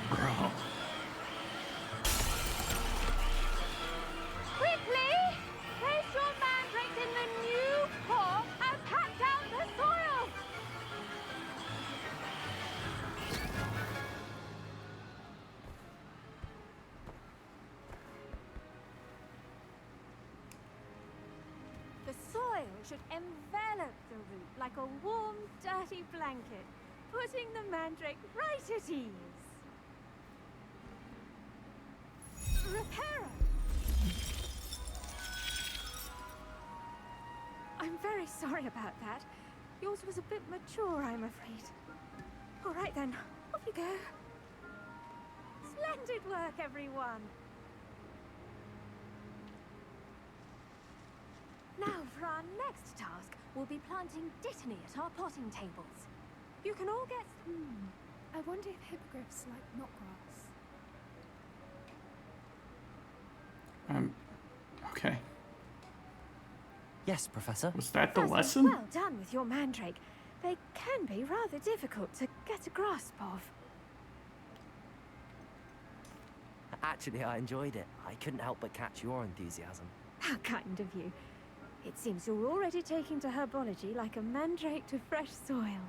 Bro. Quickly! Place your mandrakes in the new pot and pack down the soil! The soil should envelop the root like a warm, dirty blanket, putting the mandrake right at ease. Reparo! I'm very sorry about that. Yours was a bit mature, I'm afraid. All right then, off you go. Splendid work, everyone. Now for our next task, we'll be planting dittany at our potting tables. You can all get... I wonder if hippogriffs like knotgrass. Okay. Yes, Professor. Was that the Firstly, lesson? Well done with your mandrake. They can be rather difficult to get a grasp of. Actually, I enjoyed it. I couldn't help but catch your enthusiasm. How kind of you. It seems you're already taking to herbology like a mandrake to fresh soil.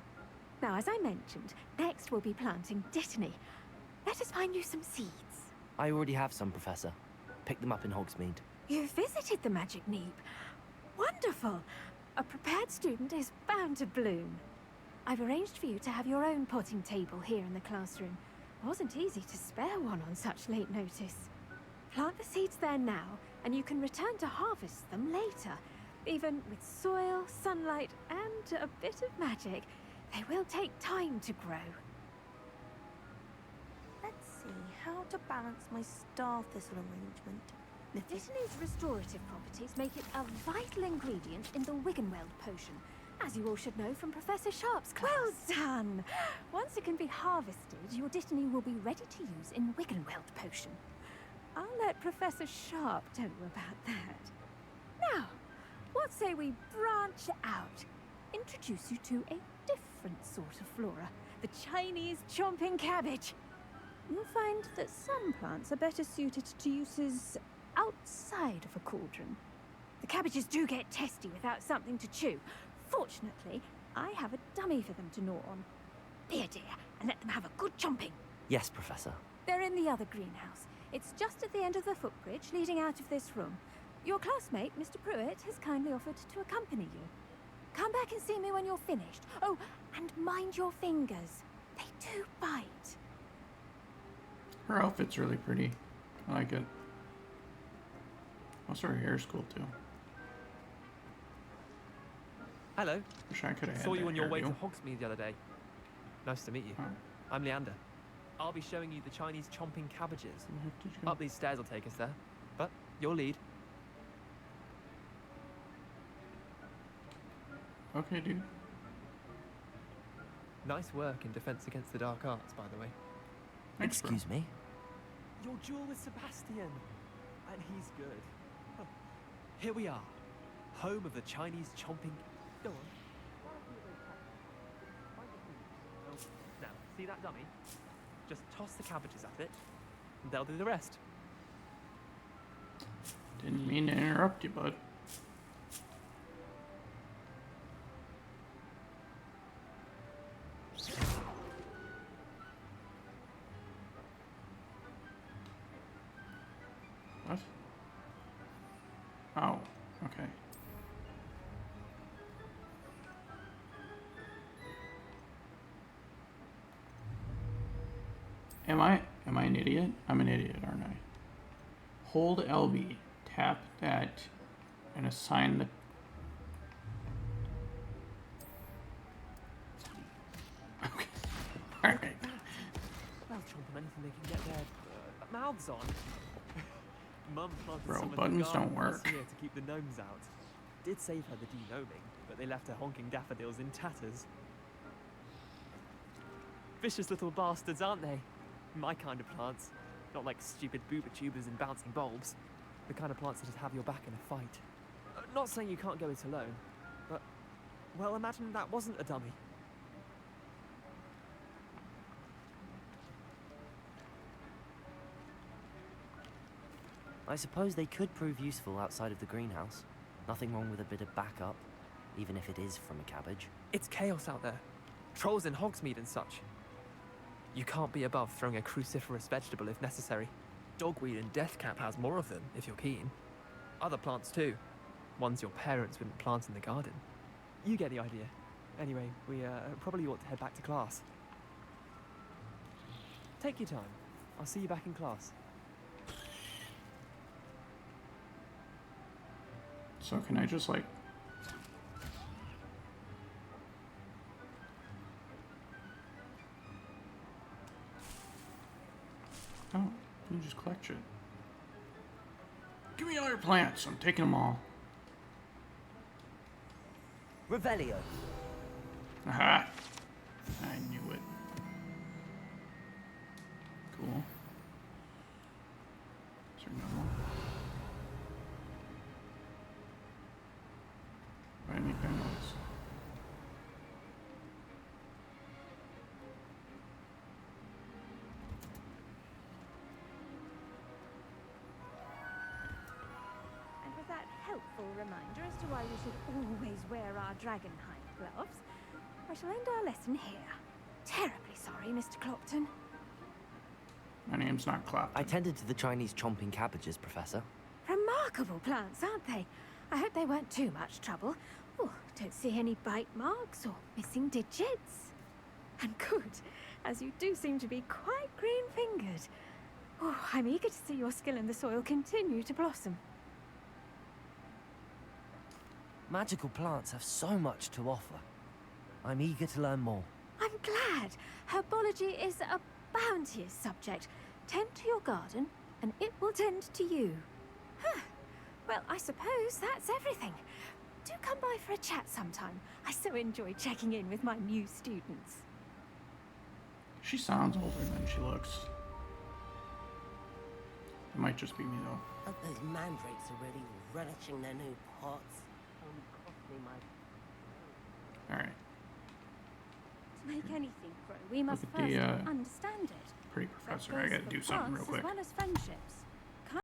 Now, as I mentioned, next we'll be planting dittany. Let us find you some seeds. I already have some, Professor. Picked them up in Hogsmeade. You visited the Magic Neep. Wonderful! A prepared student is bound to bloom. I've arranged for you to have your own potting table here in the classroom. Wasn't easy to spare one on such late notice. Plant the seeds there now, and you can return to harvest them later. Even with soil, sunlight, and a bit of magic, they will take time to grow. Let's see, how to balance my star thistle arrangement. Dittany's restorative properties make it a vital ingredient in the Wiggenweld potion, as you all should know from Professor Sharp's class. Well done! Once it can be harvested, your dittany will be ready to use in Wiggenweld potion. I'll let Professor Sharp tell you about that. Now, what say we branch out? Introduce you to a different sort of flora, the Chinese chomping cabbage. You'll find that some plants are better suited to uses outside of a cauldron. The cabbages do get testy without something to chew. Fortunately, I have a dummy for them to gnaw on. Here, dear, and let them have a good chomping. Yes, Professor. They're in the other greenhouse. It's just at the end of the footbridge leading out of this room. Your classmate, Mr. Pruitt, has kindly offered to accompany you. Come back and see me when you're finished. Oh, and mind your fingers. They do bite. Her outfit's really pretty. I like it. Also, her hair's cool too. Hello. Wish I could have had Saw you that on your way to hairdo. Hogsmeade the other day. Nice to meet you. I'm Leander. I'll be showing you the Chinese chomping cabbages. Up these stairs will take us there. But your lead. Okay, dude. Nice work in Defense Against the Dark Arts, by the way. Thanks, bro. Excuse me? Your duel with Sebastian. And he's good. Huh. Here we are. Home of the Chinese chomping... Go on. Now, see that dummy? Just toss the cabbages at it, and they'll do the rest. Didn't mean to interrupt you, bud. What? Oh, okay. Am I an idiot? I'm an idiot, aren't I? Hold LB, tap that, and assign the... Okay. Alright. They'll chomp on anything they can get their mouths on. Mum planted Bro, some of the buttons garden don't work. last year to keep the gnomes out. Did save her the de-gnoming, but they left her honking daffodils in tatters. Vicious little bastards, aren't they? My kind of plants. Not like stupid booba tubers and bouncing bulbs. The kind of plants that'd have your back in a fight. Not saying you can't go it alone, but... Well, imagine that wasn't a dummy. I suppose they could prove useful outside of the greenhouse. Nothing wrong with a bit of backup, even if it is from a cabbage. It's chaos out there. Trolls in Hogsmeade and such. You can't be above throwing a cruciferous vegetable if necessary. Dogweed and deathcap has more of them, if you're keen. Other plants too. Ones your parents wouldn't plant in the garden. You get the idea. Anyway, we probably ought to head back to class. Take your time. I'll see you back in class. So can I just like... Oh, you just collect shit. Give me all your plants. I'm taking them all. Revelio. Aha! I knew it. Cool. Is there no more? Why did I make that noise? And with that helpful reminder as to why we should always wear our dragonhide gloves, I shall end our lesson here. Terribly sorry, Mr. Clopton. My name's not Clapton. I tended to the Chinese chomping cabbages, Professor. Remarkable plants, aren't they? I hope they weren't too much trouble. Oh, don't see any bite marks or missing digits. And good, as you do seem to be quite green-fingered. Oh, I'm eager to see your skill in the soil continue to blossom. Magical plants have so much to offer. I'm eager to learn more. I'm glad. Herbology is a bounteous subject. Tend to your garden, and it will tend to you. Huh. Well, I suppose that's everything. Do come by for a chat sometime. I so enjoy checking in with my new students. She sounds older than she looks. It might just be me though. Hope those mandrakes are really relishing their new pots. Only cost me my... Alright. To make anything grow, we must at first the, understand it. Pretty That professor. I goes gotta for do something real plants quick. as well as friendships.